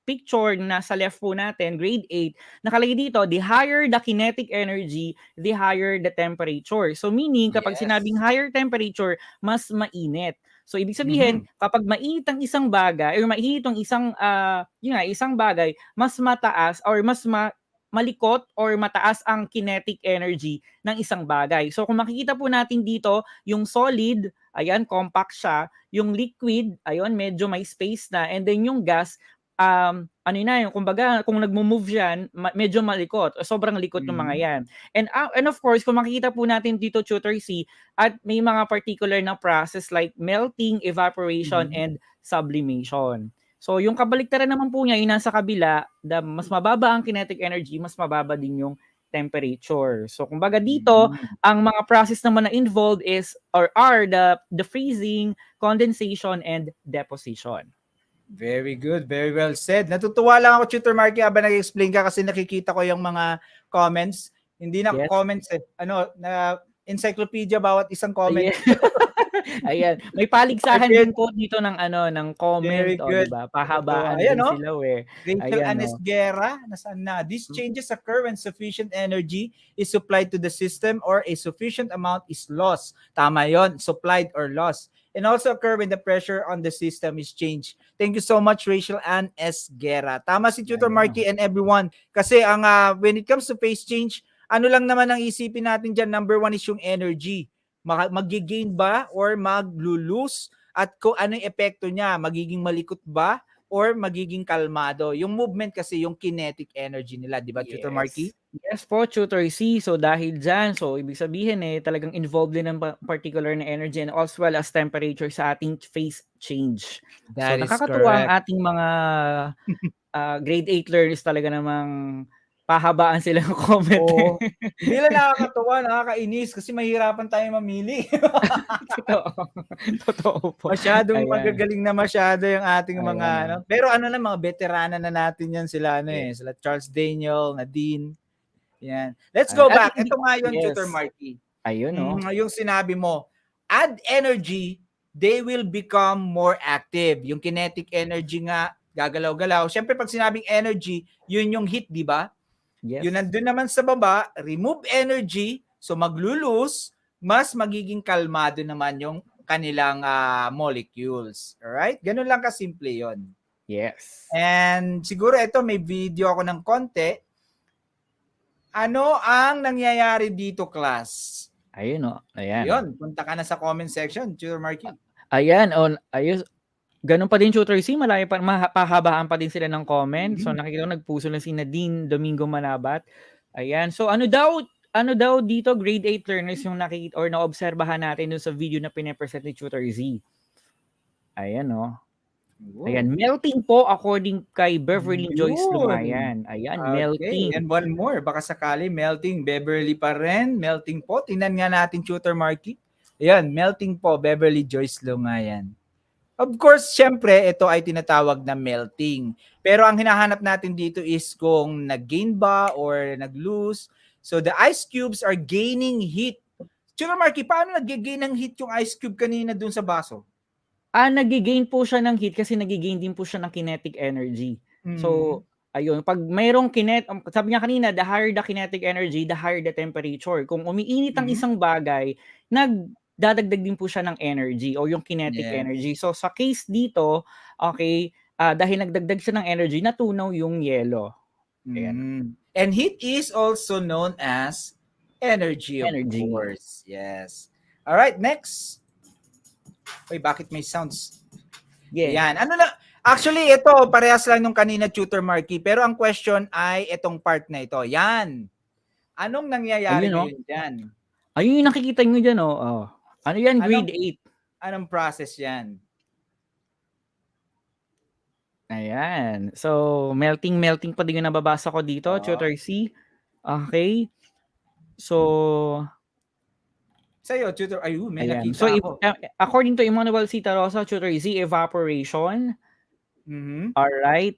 [SPEAKER 4] picture na sa left po natin, grade 8, nakalagay dito, the higher the kinetic energy, the higher the temperature. So meaning, kapag sinabing
[SPEAKER 3] Yes.
[SPEAKER 4] higher temperature, mas mainit. So ibig sabihin,
[SPEAKER 3] Mhm.
[SPEAKER 4] kapag mainit ang isang bagay, or mainit ang isang bagay, mas mataas or malikot or mataas ang kinetic energy ng isang bagay. So kung makikita po natin dito, yung solid, ayan, compact siya. Yung liquid, ayun, medyo may space na. And then yung gas, ano na yung kumbaga kung nagmo-move yan, medyo malikot, sobrang likot ng mga
[SPEAKER 3] Mhm.
[SPEAKER 4] yan. And of course, kung makikita po natin dito, Tutor C, at may mga particular na process like melting, evaporation,
[SPEAKER 3] Mhm.
[SPEAKER 4] and sublimation. So yung kabaliktaran naman po niya, yung nasa kabila, mas mababa ang kinetic energy, mas mababa din yung temperature. So kumbaga dito,
[SPEAKER 3] Mhm.
[SPEAKER 4] ang mga process naman na involved are the freezing, condensation, and deposition.
[SPEAKER 3] Very good. Very well said. Natutuwa lang ako, Tutor Marky, habang nag-explain ka, kasi nakikita ko yung mga comments. Hindi na
[SPEAKER 4] Yes.
[SPEAKER 3] comments eh. Na encyclopedia bawat isang comment.
[SPEAKER 4] Ayan. Ayan, may paligsahan
[SPEAKER 3] Okay.
[SPEAKER 4] din po dito ng comment,
[SPEAKER 3] Very
[SPEAKER 4] o 'di
[SPEAKER 3] good.
[SPEAKER 4] ba?
[SPEAKER 3] Natutuwa.
[SPEAKER 4] Pahabaan
[SPEAKER 3] Ayan,
[SPEAKER 4] din
[SPEAKER 3] oh.
[SPEAKER 4] sila eh.
[SPEAKER 3] Rachel
[SPEAKER 4] Ayan,
[SPEAKER 3] Anes
[SPEAKER 4] oh.
[SPEAKER 3] Guerra, nasaan na? These changes occur when sufficient energy is supplied to the system or a sufficient amount is lost. Tama yon, supplied or lost. And also occur when the pressure on the system is changed. Thank you so much, Rachel Ann S. Guerra. Tama si Tutor
[SPEAKER 4] Ayan.
[SPEAKER 3] Marky and everyone. Kasi ang when it comes to phase change, ano lang naman ang isipin natin dyan, number 1 is yung energy. Mag-gain ba or mag-lose? At kung ano yung epekto niya, magiging malikot ba or magiging kalmado? Yung movement kasi, yung kinetic energy nila, di ba, Tutor Marky?
[SPEAKER 4] Yes po, Tutor C. So dahil dyan, so ibig sabihin talagang involved din ng particular na energy and as well as temperature sa ating phase change. So
[SPEAKER 3] That is
[SPEAKER 4] nakakatuwa ang
[SPEAKER 3] correct.
[SPEAKER 4] ating mga grade 8 learners, talaga namang pahabaan sila ng comment.
[SPEAKER 3] Oo. Hindi lang nakakatuwa, nakakainis kasi mahirapan tayo mamili.
[SPEAKER 4] Totoo po.
[SPEAKER 3] Masyadong
[SPEAKER 4] Ayan.
[SPEAKER 3] magagaling na masyado yung ating mga
[SPEAKER 4] Ayan.
[SPEAKER 3] Pero mga veterana na natin yan sila sila Charles Daniel, Nadine. Yan. Let's go back. Ito nga yun, Tutor Marky.
[SPEAKER 4] Ayun,
[SPEAKER 3] Yung sinabi mo, add energy, they will become more active. Yung kinetic energy nga, gagalaw-galaw. Siyempre, pag sinabing energy, yun yung heat, di ba?
[SPEAKER 4] Yes.
[SPEAKER 3] Yun nandun naman sa baba, remove energy, so maglulus, mas magiging kalmado naman yung kanilang molecules. Alright? Ganun lang kasimple yun.
[SPEAKER 4] Yes.
[SPEAKER 3] And siguro ito, may video ako ng konti. Ano ang nangyayari dito, class?
[SPEAKER 4] Ayun, ayan.
[SPEAKER 3] Ayun, punta ka na sa comment section, Tutor Marky.
[SPEAKER 4] Ayan, ayos. Ganun pa din, Tutor C, malaki pa, pahabaan pa din sila ng comment. So nakikita ko nagpuso na si Nadine Domingo Manabat. Ayan. So ano daw, ano daw dito, grade 8 learners yung nakikita or naobserbahan natin dun sa video na pinapresent ni Tutor Z. Ayan, oh. Ayan, melting po according kay Beverly Joyce
[SPEAKER 3] Yun.
[SPEAKER 4] Lumayan. Ayan,
[SPEAKER 3] Okay,
[SPEAKER 4] melting.
[SPEAKER 3] and one more. Baka sakali, melting. Beverly pa rin. Melting po. Tingnan nga natin, Tutor Marky. Ayan, melting po. Beverly Joyce Lungayan. Of course, syempre, ito ay tinatawag na melting. Pero ang hinahanap natin dito is kung nag-gain ba or nag-lose. So the ice cubes are gaining heat. Tutor Marky, paano nag-gain ng heat yung ice cube kanina dun sa baso?
[SPEAKER 4] Nagigain po siya ng heat kasi nagigain din po siya ng kinetic energy. So,
[SPEAKER 3] Mm.
[SPEAKER 4] ayun, pag mayroong sabi niya kanina, the higher the kinetic energy, the higher the temperature. Kung umiinit ang
[SPEAKER 3] Mhm.
[SPEAKER 4] isang bagay, nagdadagdag din po siya ng energy o yung kinetic
[SPEAKER 3] Yes.
[SPEAKER 4] energy. So, sa case dito, okay, dahil nagdagdag siya ng energy, natunaw yung yelo. Ayan,
[SPEAKER 3] And heat is also known as energy, of
[SPEAKER 4] energy.
[SPEAKER 3] course. Yes. All right, next. Uy, bakit may sounds?
[SPEAKER 4] Yeah.
[SPEAKER 3] Yan. Ano na? Actually, ito, parehas lang nung kanina, Tutor Marky. Pero ang question ay itong part na ito. Yan. Anong nangyayari
[SPEAKER 4] Ayun, oh.
[SPEAKER 3] ngayon dyan?
[SPEAKER 4] Ayun yung nakikita nyo dyan, oh. Ano yan? Grade 8.
[SPEAKER 3] Anong process yan?
[SPEAKER 4] Ayan. So, melting pa din yung nababasa ko dito, Tutor C. Okay. So,
[SPEAKER 3] Sa'yo, Tutor, ayun, may
[SPEAKER 4] ayan.
[SPEAKER 3] nakita
[SPEAKER 4] So,
[SPEAKER 3] ako.
[SPEAKER 4] according to Emmanuel C. Tarosa, Tutor Z, evaporation.
[SPEAKER 3] Mhm.
[SPEAKER 4] Alright.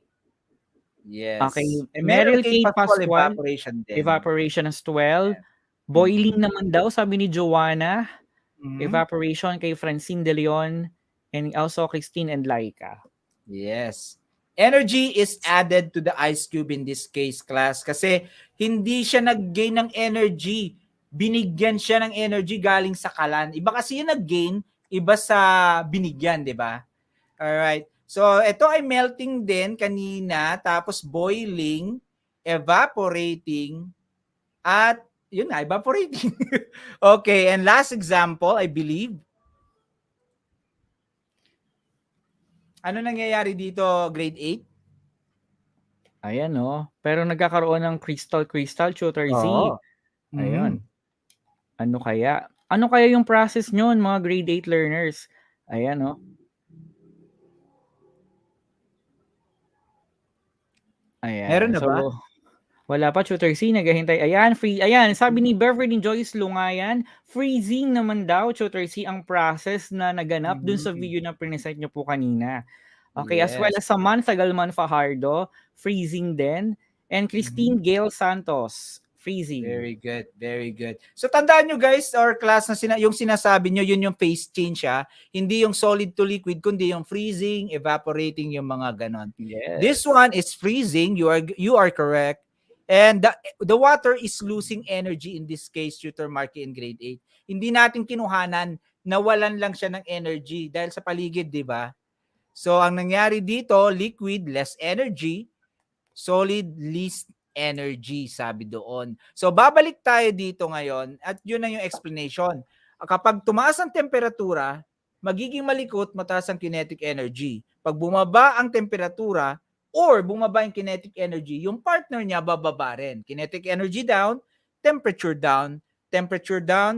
[SPEAKER 3] Yes.
[SPEAKER 4] Okay.
[SPEAKER 3] Meryl
[SPEAKER 4] Meryl
[SPEAKER 3] Kate
[SPEAKER 4] Kate
[SPEAKER 3] Pascual,
[SPEAKER 4] Pascual,
[SPEAKER 3] evaporation din.
[SPEAKER 4] evaporation as well.
[SPEAKER 3] Yes.
[SPEAKER 4] Boiling naman daw, sabi ni Joanna.
[SPEAKER 3] Mhm.
[SPEAKER 4] Evaporation kay Francine De Leon and also Christine and Laika.
[SPEAKER 3] Yes. Energy is added to the ice cube in this case, class, kasi hindi siya nag-gain ng energy. Binigyan siya ng energy galing sa kalan. Iba kasi yung nag-gain, iba sa binigyan, di ba? Alright. So, ito ay melting din kanina, tapos boiling, evaporating, at yun nga, evaporating. Okay, and last example, I believe. Ano nangyayari dito, grade 8?
[SPEAKER 4] Ayan, oh. Pero nagkakaroon ng crystal, Tutor Z.
[SPEAKER 3] Oo.
[SPEAKER 4] Ayun. Ano kaya? Ano kaya yung process nyon, mga grade 8 learners? Ayan, oh. Ayan.
[SPEAKER 3] Meron na
[SPEAKER 4] so,
[SPEAKER 3] ba?
[SPEAKER 4] wala pa, Tutor C. Naghahintay. Ayan, free. Ayan, sabi ni Beverly Joyce Lungayan, freezing naman daw, Tutor C, ang process na naganap dun sa video na present nyo po kanina. Okay, as well
[SPEAKER 3] Yes.
[SPEAKER 4] as Samantha Galman Fajardo, freezing din. And Christine Gale Santos, freezing.
[SPEAKER 3] Very good, very good. So tandaan nyo guys, or class, na yung sinasabi nyo, yun yung phase change ha. Hindi yung solid to liquid, kundi yung freezing, evaporating, yung mga ganon.
[SPEAKER 4] Yes.
[SPEAKER 3] This one is freezing, you are correct. And the water is losing energy in this case, Tutor Marky in grade 8. Hindi natin kinuhanan, nawalan lang siya ng energy dahil sa paligid, di ba? So ang nangyari dito, liquid, less energy, solid, least energy, sabi doon. So babalik tayo dito ngayon at yun na yung explanation. Kapag tumaas ang temperatura, magiging malikot, mataas ang kinetic energy. Pag bumaba ang temperatura or bumaba yung kinetic energy, yung partner niya bababa rin. Kinetic energy down, temperature down,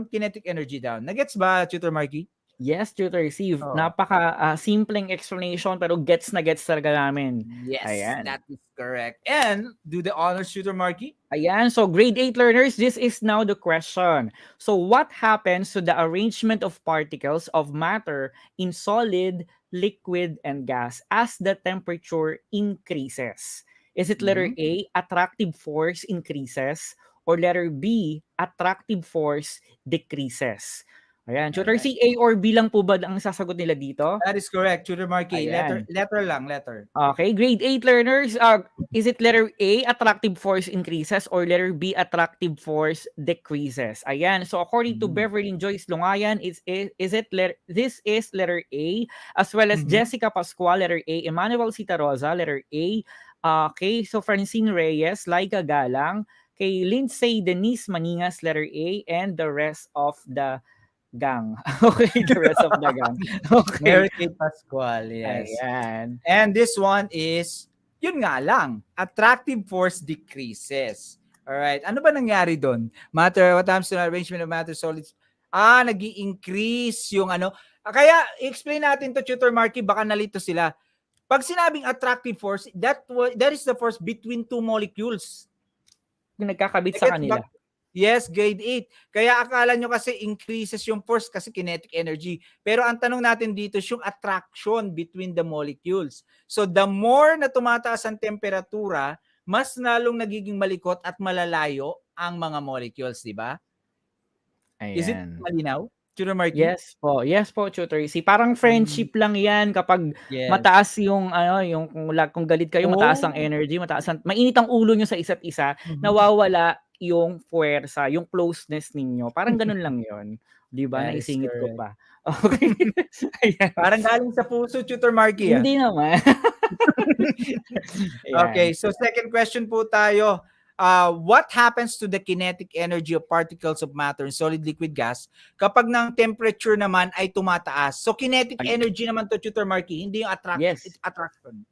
[SPEAKER 3] kinetic energy down. Nagets ba, Tutor Marky?
[SPEAKER 4] Yes, Tutor C. Napaka simpleng explanation pero gets talaga namin.
[SPEAKER 3] Yes,
[SPEAKER 4] Ayan.
[SPEAKER 3] that is correct. And do the honors, Tutor Marky.
[SPEAKER 4] Ayan, so grade 8 learners, this is now the question. So what happens to the arrangement of particles of matter in solid, liquid, and gas as the temperature increases? Is it letter A, attractive force increases, or letter B, attractive force decreases? Ayan, Tutor C, A or B lang po ba ang sasagot nila dito?
[SPEAKER 3] That is correct, Tutor Marky.
[SPEAKER 4] Ayan.
[SPEAKER 3] Letter lang, letter.
[SPEAKER 4] Okay, grade 8 learners, is it letter A, attractive force increases, or letter B, attractive force decreases? Ayan, so according to Beverly Joyce Lungayan, this is letter A, as well as Jessica Pascual, letter A, Emmanuel Citarosa, letter A, okay, so Francine Reyes, Laika Galang, kay Lindsay Denise Maningas, letter A, and the rest of the gang. Okay, the rest of the gang. Okay.
[SPEAKER 3] Mary Kate Pascual, yes.
[SPEAKER 4] Ayan.
[SPEAKER 3] And this one is, yun nga lang, attractive force decreases. Alright. Ano ba nangyari doon? What happens to the arrangement of matter solids? Nag-i-increase yung ano. Kaya, explain natin to Tutor Marky, baka nalito sila. Pag sinabing attractive force, that is the force between two molecules.
[SPEAKER 4] Nagkakabit sa kanila.
[SPEAKER 3] Yes, grade 8. Kaya akala nyo kasi increases yung force kasi kinetic energy. Pero ang tanong natin dito is yung attraction between the molecules. So the more na tumataas ang temperatura, mas lalong nagiging malikot at malalayo ang mga molecules, di ba? Is it
[SPEAKER 4] Ayan.
[SPEAKER 3] malinaw? Tutor Marky?
[SPEAKER 4] Yes po, Tutor. Parang friendship lang 'yan kapag
[SPEAKER 3] Yes.
[SPEAKER 4] mataas yung ano, yung kung galit kayo, mataas ang
[SPEAKER 3] Oh.
[SPEAKER 4] energy, mainit ang ulo niyo sa isa't isa, nawawala yung puwersa, yung closeness ninyo. Parang ganun lang 'yon. 'Di ba?
[SPEAKER 3] That is
[SPEAKER 4] Naisingit ko
[SPEAKER 3] correct.
[SPEAKER 4] pa. Okay. Ayan.
[SPEAKER 3] Parang galing sa puso, Tutor Marky.
[SPEAKER 4] Hindi naman.
[SPEAKER 3] Okay,
[SPEAKER 4] Ayan.
[SPEAKER 3] so second question po tayo. What happens to the kinetic energy of particles of matter in solid, liquid, gas kapag ng temperature naman ay tumataas? So kinetic energy naman to, Tutor Marky, hindi yung
[SPEAKER 4] Yes.
[SPEAKER 3] attraction.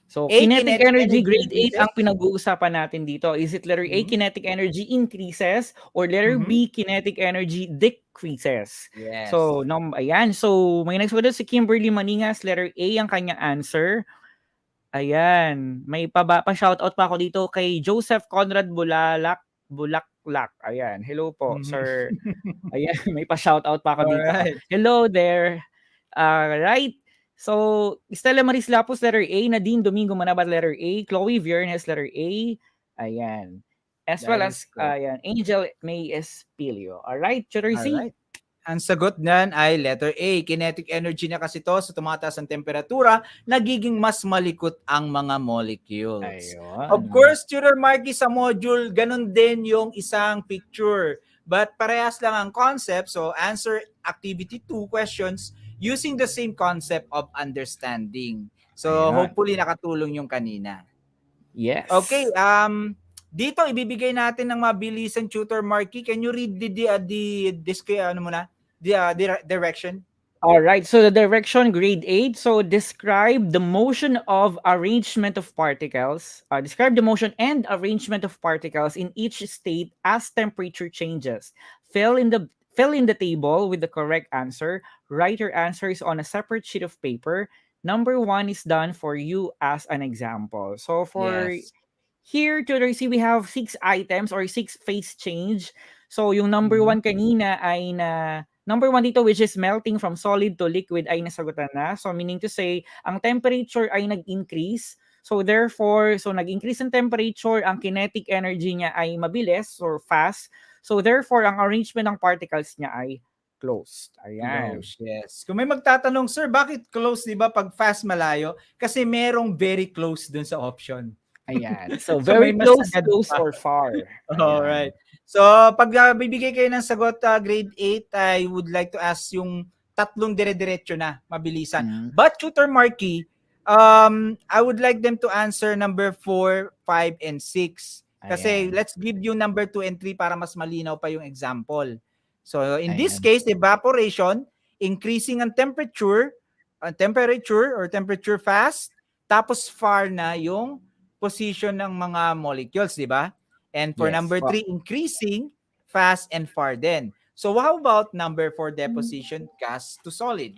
[SPEAKER 4] So,
[SPEAKER 3] A,
[SPEAKER 4] kinetic energy grade 8
[SPEAKER 3] increases.
[SPEAKER 4] ang pinag-uusapan natin dito. Is it letter A, kinetic energy increases, or letter B, kinetic energy decreases?
[SPEAKER 3] Yes.
[SPEAKER 4] So, ayan. So, may next one si Kimberly Maningas, letter A ang kanyang answer. Ayan. May pa-shoutout pa ako dito kay Joseph Conrad Bulaklak. Ayan. Hello po, sir. Ayan, may pa-shoutout pa ako dito.
[SPEAKER 3] Alright.
[SPEAKER 4] Hello there. Right. So, Stella Maris Lapus, letter A. Nadine Domingo Manabat, letter A. Chloe Viernes, letter A. Ayan. As well as, ayan, Angel May Espilio. Alright, Tutor C.
[SPEAKER 3] Alright. Ang sagot niyan ay letter A. Kinetic energy na kasi to, sa tumataas ang temperatura, nagiging mas malikot ang mga molecules.
[SPEAKER 4] Ayun.
[SPEAKER 3] Of course, Tutor Marky, sa module, ganun din yung isang picture. But parehas lang ang concept. So, answer activity 2 questions using the same concept of understanding. So, hopefully nakatulong yung kanina.
[SPEAKER 4] Yes.
[SPEAKER 3] Okay, dito ibibigay natin ng mabilisan, Tutor Marky. Can you read the direction?
[SPEAKER 4] All right. So the direction, grade 8. So describe the motion of arrangement of particles. Describe the motion and arrangement of particles in each state as temperature changes. Fill in the table with the correct answer. Write your answers on a separate sheet of paper. Number 1 is done for you as an example. So for here, Tutor C, we have 6 items or 6 phase change. So yung number 1 kanina ay number 1 dito, which is melting from solid to liquid, ay nasagutan na. So meaning to say, ang temperature ay nag-increase. So therefore, nag-increase ang temperature, ang kinetic energy niya ay mabilis or fast. So therefore, ang arrangement ng particles niya ay closed. Ayan.
[SPEAKER 3] Close, yes. Kung may magtatanong, sir, bakit close, di ba, pag fast malayo? Kasi merong very close dun sa option.
[SPEAKER 4] Ayan. So very close, close or far.
[SPEAKER 3] Alright. So, pag bibigay kayo ng sagot, grade 8, I would like to ask yung tatlong dire-diretso na, mabilisan. But, Tutor Marky, I would like them to answer number 4, 5, and 6. Kasi let's give you number 2 and 3 para mas malinaw pa yung example. So, in this case, evaporation, increasing ang temperature fast, tapos far na yung position ng mga molecules, di ba? And for number 3, increasing fast and far din. So how about number 4, deposition, gas to solid?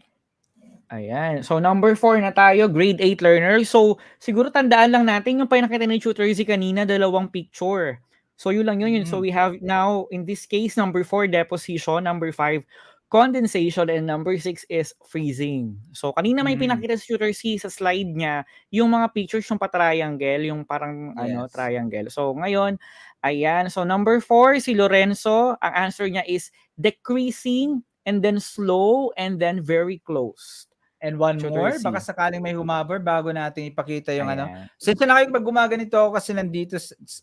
[SPEAKER 4] Ayan. So number 4 na tayo, grade 8 learner. So siguro tandaan lang natin yung pinakita ni Tutor Z kanina, dalawang picture. So yun lang yun. So we have now, in this case, number 4, deposition. Number 5, condensation. And number 6 is freezing. So kanina may pinakita si Tutor C sa slide niya, yung mga pictures yung pa-triangle, yung parang triangle. So ngayon, ayan. So number 4, si Lorenzo, ang answer niya is decreasing, and then slow, and then very close.
[SPEAKER 3] And one more, baka sakaling may humabor bago natin ipakita yung Sensya na kayo pag gumaganito ako kasi nandito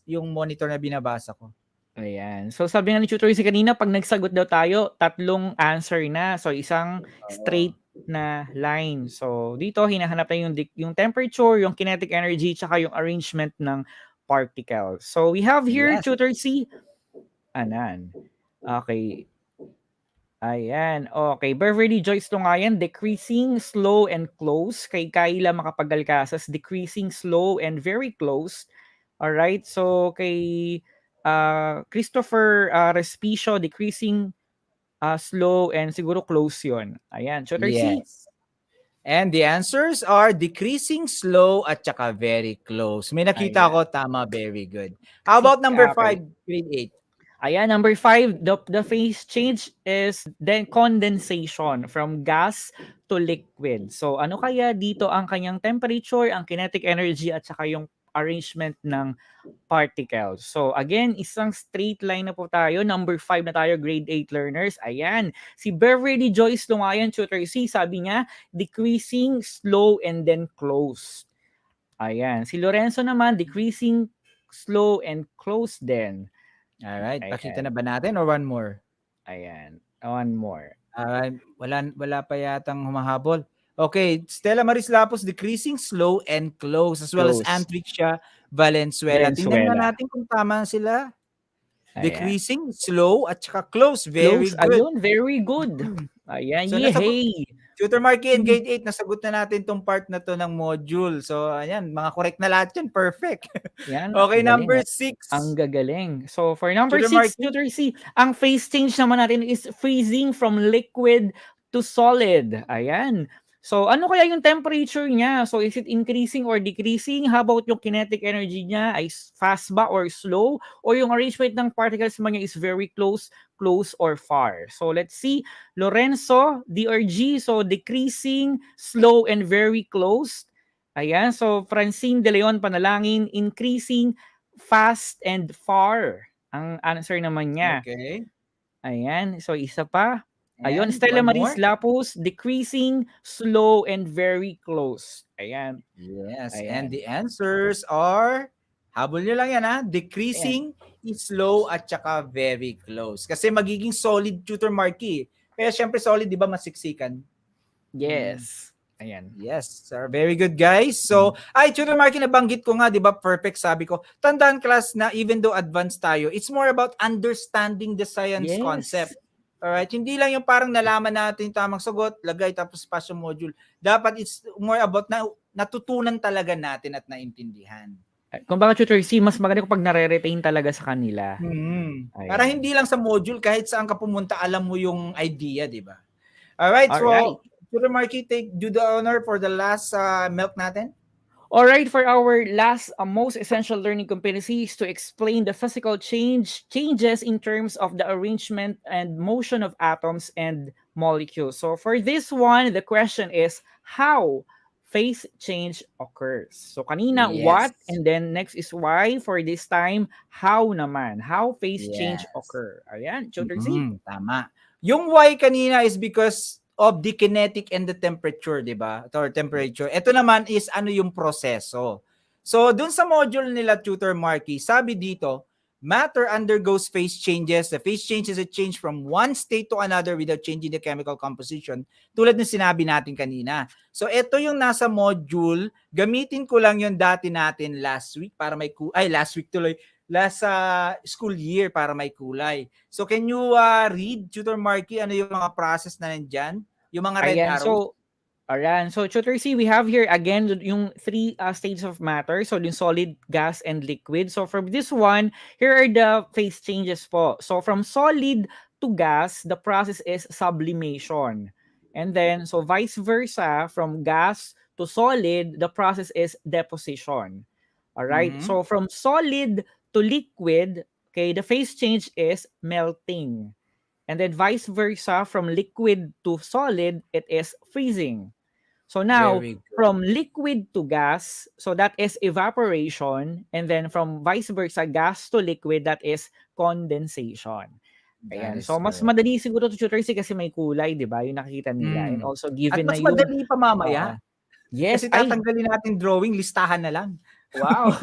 [SPEAKER 3] yung monitor na binabasa ko.
[SPEAKER 4] Ayan. So sabi nga ni Tutor C kanina, pag nagsagot daw tayo, 3 answer na. So isang straight na line. So dito, hinahanap tayo yung temperature, yung kinetic energy, tsaka yung arrangement ng particles. So we have here, Tutor C. Anan. Okay. Ayan. Okay. Beverly Joyce Tungayan, decreasing, slow, and close. Kay Kayla Makapagalkasas, decreasing, slow, and very close. Alright. So kay Christopher Respicio, decreasing, slow, and siguro close yun. Ayan. Tutor C?
[SPEAKER 3] Yes. And the answers are decreasing, slow, at saka very close. May nakita
[SPEAKER 4] Ayan.
[SPEAKER 3] ko, tama, very good. How about number 5,
[SPEAKER 4] Okay.
[SPEAKER 3] grade 8?
[SPEAKER 4] Ayan, number 5, the phase change is then condensation from gas to liquid. So, ano kaya dito ang kanyang temperature, ang kinetic energy, at saka yung arrangement ng particles. So, again, isang straight line na po tayo. Number 5 na tayo, grade 8 learners. Ayan, si Beverly Joyce Lungayan, Tutor C, sabi niya, decreasing, slow, and then close. Ayan, si Lorenzo naman, decreasing, slow, and close din.
[SPEAKER 3] Alright, pakita na
[SPEAKER 4] Ayan.
[SPEAKER 3] ba natin or one more?
[SPEAKER 4] Ayan. One more.
[SPEAKER 3] Wala pa yatang humahabol. Okay, Stella Maris Lapos, decreasing, slow, and close. As well as
[SPEAKER 4] Close.
[SPEAKER 3] Antricia Valenzuela. Tingnan nga
[SPEAKER 4] Valenzuela.
[SPEAKER 3] natin kung tama sila.
[SPEAKER 4] Ayan.
[SPEAKER 3] Decreasing, slow, at saka close. Very
[SPEAKER 4] Close.
[SPEAKER 3] good.
[SPEAKER 4] Ayun, very good. Ayan,
[SPEAKER 3] So, nasagot,
[SPEAKER 4] yehey.
[SPEAKER 3] Tutor Marky and grade 8, nasagot na natin tong part na to ng module. So, ayan, mga correct na lahat yan. Perfect.
[SPEAKER 4] Yan,
[SPEAKER 3] Okay,
[SPEAKER 4] galing.
[SPEAKER 3] number 6.
[SPEAKER 4] Ang gagaling. So, for number
[SPEAKER 3] Tutor
[SPEAKER 4] 6,
[SPEAKER 3] Marky?
[SPEAKER 4] Tutor C, ang phase change naman natin is freezing from liquid to solid. Ayan. So, ano kaya yung temperature niya? So, is it increasing or decreasing? How about yung kinetic energy niya? Ay fast ba or slow? O yung arrangement ng particles mo niya is very close, close, or far? So, let's see. Lorenzo, DRG, so decreasing, slow, and very close. Ayan. So, Francine De Leon Panalangin, increasing, fast, and far. Ang answer naman niya.
[SPEAKER 3] Okay.
[SPEAKER 4] Ayan. So, isa pa. Ayun,
[SPEAKER 3] And
[SPEAKER 4] Stella
[SPEAKER 3] one
[SPEAKER 4] Maris
[SPEAKER 3] more.
[SPEAKER 4] Lapus, decreasing, slow, and very close. Ayan.
[SPEAKER 3] Yes,
[SPEAKER 4] Ayan.
[SPEAKER 3] and the answers are, habol nyo lang yan ha, decreasing, slow, at saka very close. Kasi magiging solid, Tutor Marky. Kaya syempre solid, di ba, masiksikan?
[SPEAKER 4] Yes. Ayan.
[SPEAKER 3] Yes, sir. Very good, guys. So, Tutor Marky, nabanggit ko nga, di ba, perfect, sabi ko. Tandaan, class, na even though advanced tayo, it's more about understanding the science
[SPEAKER 4] Yes.
[SPEAKER 3] concept. Alright, hindi lang yung parang nalaman natin yung tamang sagot, lagay, tapos pass yung module. Dapat it's more about na natutunan talaga natin at naintindihan.
[SPEAKER 4] Kung baka Tutor C, mas maganda kapag nare-retain talaga sa kanila.
[SPEAKER 3] Para hindi lang sa module, kahit saan ka pumunta, alam mo yung idea, di ba? Alright, so, Tutor Marky, do the honor for the last milk natin.
[SPEAKER 4] Alright, for our last most essential learning competency is to explain the physical changes in terms of the arrangement and motion of atoms and molecules. So for this one, the question is how phase change occurs. So kanina, what, and then next is why. For this time, how naman. How phase change occur. Ayan, Tutor C.
[SPEAKER 3] Tama. Yung why kanina is because of the kinetic and the temperature, di ba? Or temperature. Ito naman is ano yung proseso. So, dun sa module nila, Tutor Marky, sabi dito, matter undergoes phase changes. The phase change is a change from one state to another without changing the chemical composition. Tulad ng sinabi natin kanina. So, ito yung nasa module. Gamitin ko lang yung dati natin last week para may last school year para may kulay. So can you read, Tutor Marky, ano yung mga process na nandyan? Yung mga red arrows?
[SPEAKER 4] So Tutor C, we have here again yung 3 states of matter. So yung solid, gas, and liquid. So from this one, here are the phase changes po. So from solid to gas, the process is sublimation. And then, so vice versa, from gas to solid, the process is deposition. Alright, so from solid to liquid, okay, the phase change is melting. And then vice versa, from liquid to solid, it is freezing. So now, from liquid to gas, so that is evaporation. And then from vice versa, gas to liquid, that is condensation. Ayan. So mas madali siguro to Tutor C kasi may kulay, di ba? Yung nakikita nila. And also given
[SPEAKER 3] at mas
[SPEAKER 4] na yung...
[SPEAKER 3] madali pa mamaya.
[SPEAKER 4] Yes.
[SPEAKER 3] Kasi tatanggalin natin drawing, listahan na lang.
[SPEAKER 4] Wow.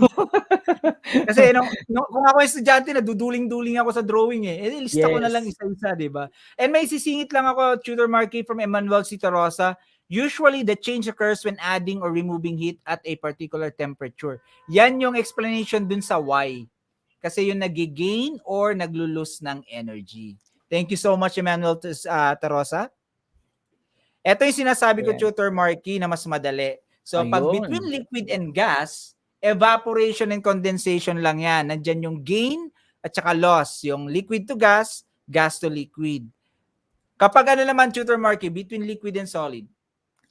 [SPEAKER 3] Kasi kung ako estudyante, naduduling-duling ako sa drawing lista ko na lang isa-isa, di ba? And may sisingit lang ako, Tutor Marky, from Emmanuel Cita Rosa. Usually, the change occurs when adding or removing heat at a particular temperature. Yan yung explanation dun sa why. Kasi yung nag-gain or naglo-lose ng energy. Thank you so much, Emmanuel Tarosa. Ito yung sinasabi ko, Tutor Marky, na mas madali. So, pag between liquid and gas, evaporation and condensation lang yan. Nandyan yung gain at saka loss, yung liquid to gas, gas to liquid. Kapag ano naman, Tutor Marky, between liquid and solid?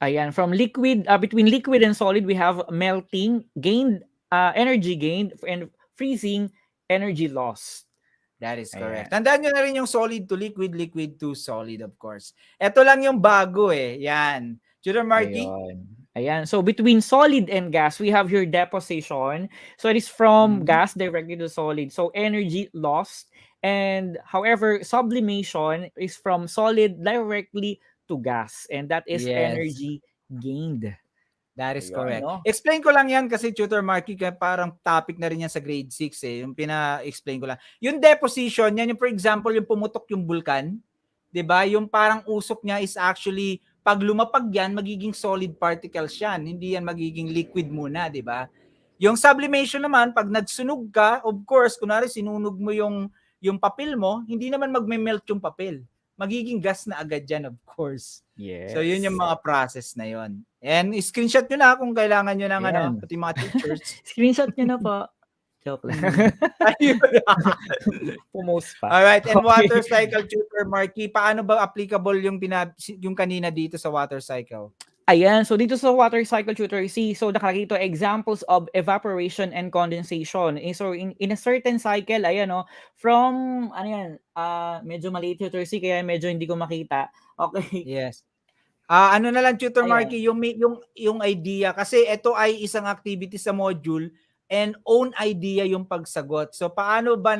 [SPEAKER 4] Ayan, from liquid, between liquid and solid, we have melting, gained, energy gained, and freezing, energy lost.
[SPEAKER 3] That is correct.
[SPEAKER 4] Ayan.
[SPEAKER 3] Tandaan nyo na rin yung solid to liquid, liquid to solid, of course. Ito lang yung bago eh. Yan. Tutor Marky?
[SPEAKER 4] Ayun. Ayan. So between solid and gas, we have your deposition. So it is from
[SPEAKER 3] Mhm.
[SPEAKER 4] gas directly to solid. So energy lost. And however, sublimation is from solid directly to gas. And that is
[SPEAKER 3] Yes.
[SPEAKER 4] energy gained.
[SPEAKER 3] That is
[SPEAKER 4] Ayun,
[SPEAKER 3] correct.
[SPEAKER 4] no?
[SPEAKER 3] Explain ko lang yan kasi Tutor Marky, parang topic na rin yan sa grade 6 eh. Yung pina-explain ko lang. Yung deposition, yan yung for example, yung pumutok yung bulkan. 'Di ba? Yung parang usok niya is actually, pag lumapag yan, magiging solid particles yan. Hindi yan magiging liquid muna, 'di ba? Yung sublimation naman, pag nagsunog ka, of course, kunwari sinunog mo yung papel mo, hindi naman magme-melt yung papel. Magiging gas na agad yan, of course. So, yun yung
[SPEAKER 4] Yes.
[SPEAKER 3] mga process na yun. And screenshot nyo na kung kailangan nyo ng ano,
[SPEAKER 4] Ayan.
[SPEAKER 3] pati mga teachers.
[SPEAKER 4] Screenshot nyo na po. Joke lang.
[SPEAKER 3] Ayun.
[SPEAKER 4] Pumost pa.
[SPEAKER 3] Alright, and
[SPEAKER 4] Okay.
[SPEAKER 3] water cycle, Tutor Marky, paano ba applicable yung kanina dito sa water cycle?
[SPEAKER 4] Ayan, so dito sa water cycle tutor C, so nakalagay examples of evaporation and condensation. So in a certain cycle, ayan no, from ano yan, medyo maliit tutor C kaya medyo hindi ko makita. Okay.
[SPEAKER 3] Yes. Ano na lang Tutor
[SPEAKER 4] Ayan.
[SPEAKER 3] Marky, yung idea kasi ito ay isang activity sa module and own idea yung pagsagot. So paano ba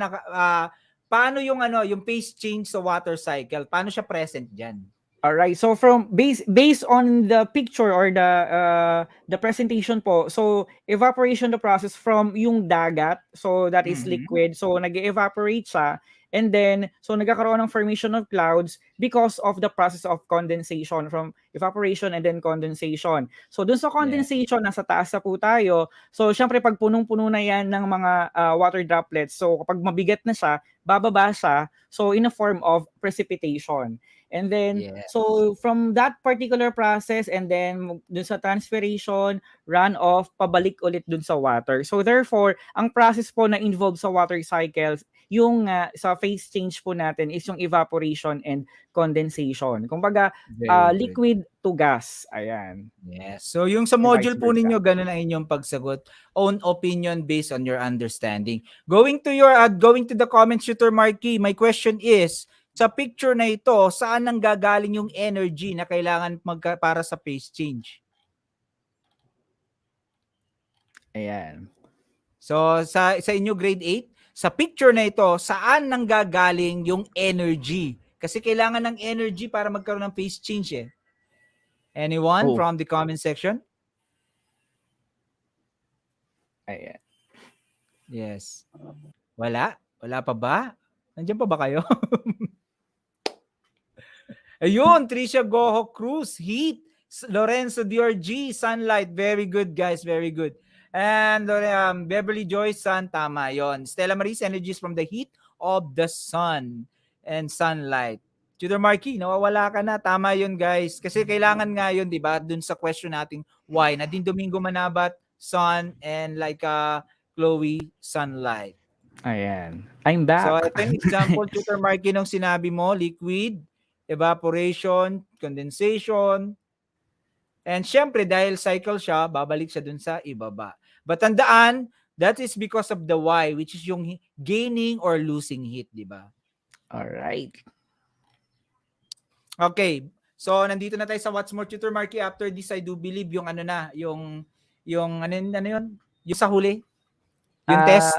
[SPEAKER 3] paano yung yung phase change sa water cycle? Paano siya present diyan?
[SPEAKER 4] All right. So from based on the picture or the presentation po. So evaporation the process from yung dagat. So that is liquid. So nag-evaporate siya. And then so nagkakaroon ng formation of clouds because of the process of condensation from evaporation and then condensation. So dun sa condensation nasa taas na po tayo. So syempre pag punong-puno na yan ng mga water droplets. So kapag mabigat na siya, bababa siya. So in a form of precipitation. And then, so from that particular process and then dun sa transpiration, runoff, pabalik ulit dun sa water. So therefore, ang process po na involved sa water cycles, yung sa phase change po natin is yung evaporation and condensation. Kumbaga, liquid to gas. Ayan.
[SPEAKER 3] Yes. So yung sa module po ninyo, ganun ang inyong pagsagot. Own opinion based on your understanding. Going to the comments, Tutor Marky, my question is, sa picture na ito, saan nang gagaling yung energy na kailangan para sa phase change?
[SPEAKER 4] Ayan.
[SPEAKER 3] So sa inyo grade 8, sa picture na ito, saan nang gagaling yung energy? Kasi kailangan ng energy para magkaroon ng phase change eh. Anyone from the comment section?
[SPEAKER 4] Ayan.
[SPEAKER 3] Yes. Wala? Wala pa ba? Nandiyan pa ba kayo? Ayun, Tricia Goho Cruz, Heat, Lorenzo Diorgi, Sunlight, very good guys, very good. And Beverly Joyce, Sun, tama yon. Stella Maris, Energies from the Heat of the Sun and Sunlight. Tutor Marky, nawawala ka na, tama yon guys. Kasi kailangan nga yun, di ba, dun sa question natin, why? Nadine Domingo Manabat, Sun, and like Chloe, Sunlight.
[SPEAKER 4] Ayan. I'm back.
[SPEAKER 3] So, ito yung example, Tutor Marky, nung sinabi mo, liquid, evaporation, condensation, and syempre dahil cycle siya, babalik siya dun sa ibaba. But tandaan, that is because of the Y, which is yung gaining or losing heat, di ba?
[SPEAKER 4] Alright.
[SPEAKER 3] Okay, so nandito na tayo sa What's More, Tutor Marky. After this, I do believe yung yung yun, yung sa huli, yung test.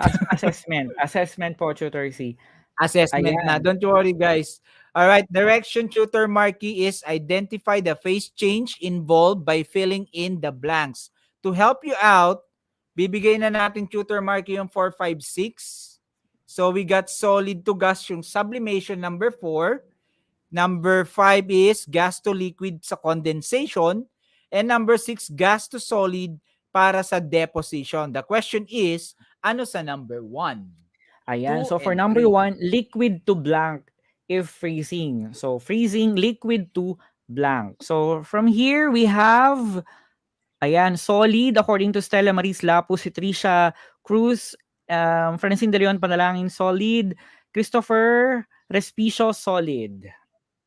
[SPEAKER 4] Assessment po, Tutor C.
[SPEAKER 3] Assessment
[SPEAKER 4] Ayan.
[SPEAKER 3] na. Don't worry, guys. All right, direction, Tutor Marky, is identify the phase change involved by filling in the blanks. To help you out, bibigay na natin, Tutor Marky, yung 4, 5, 6. So we got solid to gas, yung sublimation, number 4. Number 5 is gas to liquid sa condensation. And number 6, gas to solid para sa deposition. The question is, ano sa number 1?
[SPEAKER 4] Ayan. So for number 1, liquid to blank if freezing. So freezing, liquid to blank. So from here, we have, ayan, solid according to Stella Maris Lapu, si Tricia Cruz, Francine De Leon, Panalangin, solid. Christopher Respicio, solid.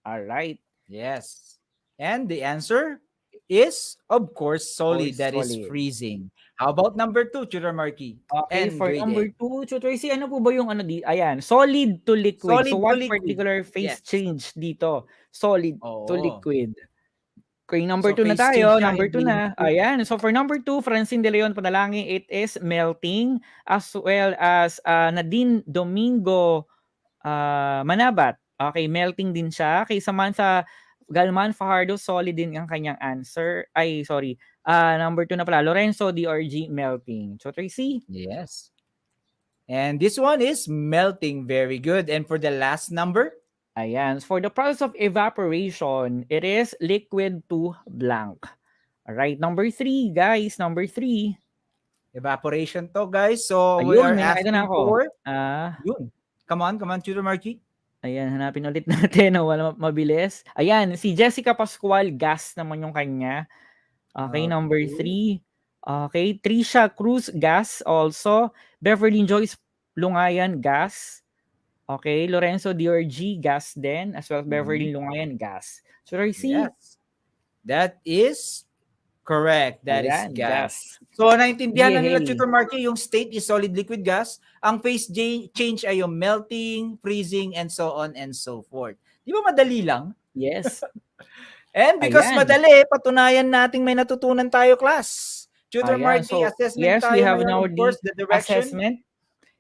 [SPEAKER 4] All right.
[SPEAKER 3] Yes. And the answer is, of course, solid.
[SPEAKER 4] Course,
[SPEAKER 3] That is
[SPEAKER 4] solid.
[SPEAKER 3] freezing. How about number 2, Tutor Marky?
[SPEAKER 4] Okay,
[SPEAKER 3] And
[SPEAKER 4] for
[SPEAKER 3] grade
[SPEAKER 4] number
[SPEAKER 3] 8.
[SPEAKER 4] 2, Tracy, ano po ba yung ano di? Ayan, solid to liquid. So
[SPEAKER 3] Solid to
[SPEAKER 4] what
[SPEAKER 3] liquid.
[SPEAKER 4] particular phase
[SPEAKER 3] Yes.
[SPEAKER 4] change dito? Solid to
[SPEAKER 3] Oo.
[SPEAKER 4] liquid. Okay, number
[SPEAKER 3] So
[SPEAKER 4] 2 na
[SPEAKER 3] phase change
[SPEAKER 4] tayo.
[SPEAKER 3] siya,
[SPEAKER 4] Number 2
[SPEAKER 3] hindi
[SPEAKER 4] na.
[SPEAKER 3] liquid.
[SPEAKER 4] Ayan. So for number 2, Francine De Leon Panalangin, it is melting as well as Nadine Domingo Manabat. Okay, melting din siya. Kay Samantha Galman Fajardo, solid din ang kanyang answer. Ay, sorry. Number 2 na pala. Lorenzo DRG, melting. So Tracy?
[SPEAKER 3] Yes. And this one is melting. Very good. And for the last number?
[SPEAKER 4] Ayan. For the process of evaporation, it is liquid to blank. Alright, number 3, guys. Number 3.
[SPEAKER 3] Evaporation to, guys. So we
[SPEAKER 4] Ayun,
[SPEAKER 3] are
[SPEAKER 4] may nakita na
[SPEAKER 3] asking
[SPEAKER 4] ako.
[SPEAKER 3] for yun. Come on, Tutor Marky.
[SPEAKER 4] Ayan, hanapin ulit natin. Wala mabilis. Ayan, si Jessica Pascual, gas naman yung kanya. Okay, number 3. Okay, Trisha Cruz, gas also. Beverly Joyce Lungayan, gas. Okay, Lorenzo DRG, gas din. As well as Beverly Lungayan, gas. So, Tracy?
[SPEAKER 3] Yes. That is correct. That is
[SPEAKER 4] Ayan,
[SPEAKER 3] gas.
[SPEAKER 4] gas.
[SPEAKER 3] So, naintindihan na nila,
[SPEAKER 4] Yay.
[SPEAKER 3] Tutor Marky, yung state is solid liquid gas. Ang phase change ay yung melting, freezing, and so on and so forth. Di ba madali lang?
[SPEAKER 4] Yes.
[SPEAKER 3] And because
[SPEAKER 4] Ayan.
[SPEAKER 3] madali, patunayan nating may natutunan tayo, class. Tutor
[SPEAKER 4] Ayan.
[SPEAKER 3] Marky,
[SPEAKER 4] So,
[SPEAKER 3] assessment
[SPEAKER 4] yes, we
[SPEAKER 3] tayo
[SPEAKER 4] have
[SPEAKER 3] ngayon.
[SPEAKER 4] now
[SPEAKER 3] Of course,
[SPEAKER 4] the
[SPEAKER 3] the direction.
[SPEAKER 4] assessment.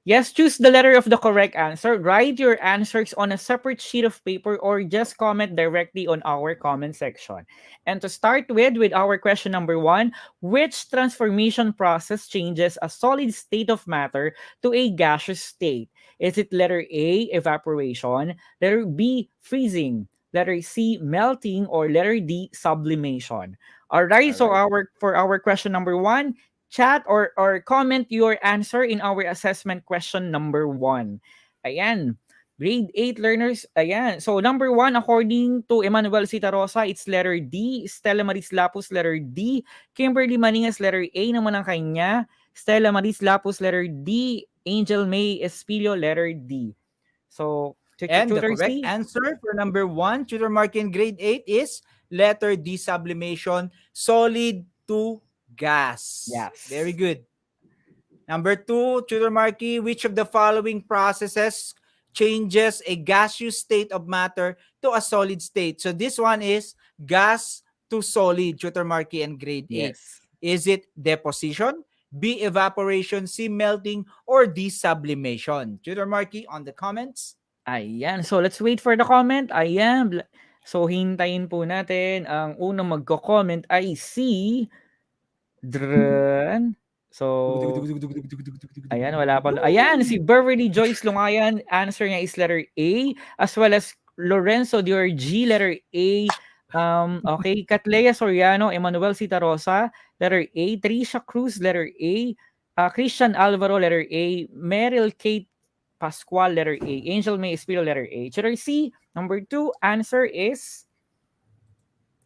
[SPEAKER 4] Yes, choose the letter of the correct answer. Write your answers on a separate sheet of paper or just comment directly on our comment section. And to start with our question number 1, which transformation process changes a solid state of matter to a gaseous state? Is it letter A, evaporation, letter B, freezing, letter C, melting, or letter D, sublimation? All right, so for our question number 1, chat or comment your answer in our assessment question number 1. Ayan. Grade 8 learners, ayan. So number 1, according to Emmanuel Citarosa, it's letter D. Stella Maris Lapus, letter D. Kimberly Maningas, letter A naman ang kanya. Stella Maris Lapus, letter D. Angel May Espilio, letter D. So,
[SPEAKER 3] And the
[SPEAKER 4] Tutor
[SPEAKER 3] correct
[SPEAKER 4] C?
[SPEAKER 3] answer for number 1, Tutor Marky in grade 8 is letter D, sublimation, solid to gas.
[SPEAKER 4] Yes.
[SPEAKER 3] Very good. Number 2, Tutor Marky, which of the following processes changes a gaseous state of matter to a solid state? So this one is gas to solid, Tutor Marky and grade 8.
[SPEAKER 4] Yes.
[SPEAKER 3] Is it deposition, B, evaporation, C, melting, or D, sublimation? Tutor Marky on the comments.
[SPEAKER 4] Ayan. So, let's wait for the comment. Ayan. So, hintayin po natin. Ang unang magko-comment ay si Dren. So, ayan, wala pa. Ayan, si Beverly Joyce Lungayan. Answer niya is letter A. As well as Lorenzo Diorgi, letter A. Okay, Catlea Soriano, Emmanuel Citarosa, letter A. Trisha Cruz, letter A. Christian Alvaro, letter A. Meryl Kate Pascual, letter A. Angel May Espino, letter A. Letter C, number 2, answer is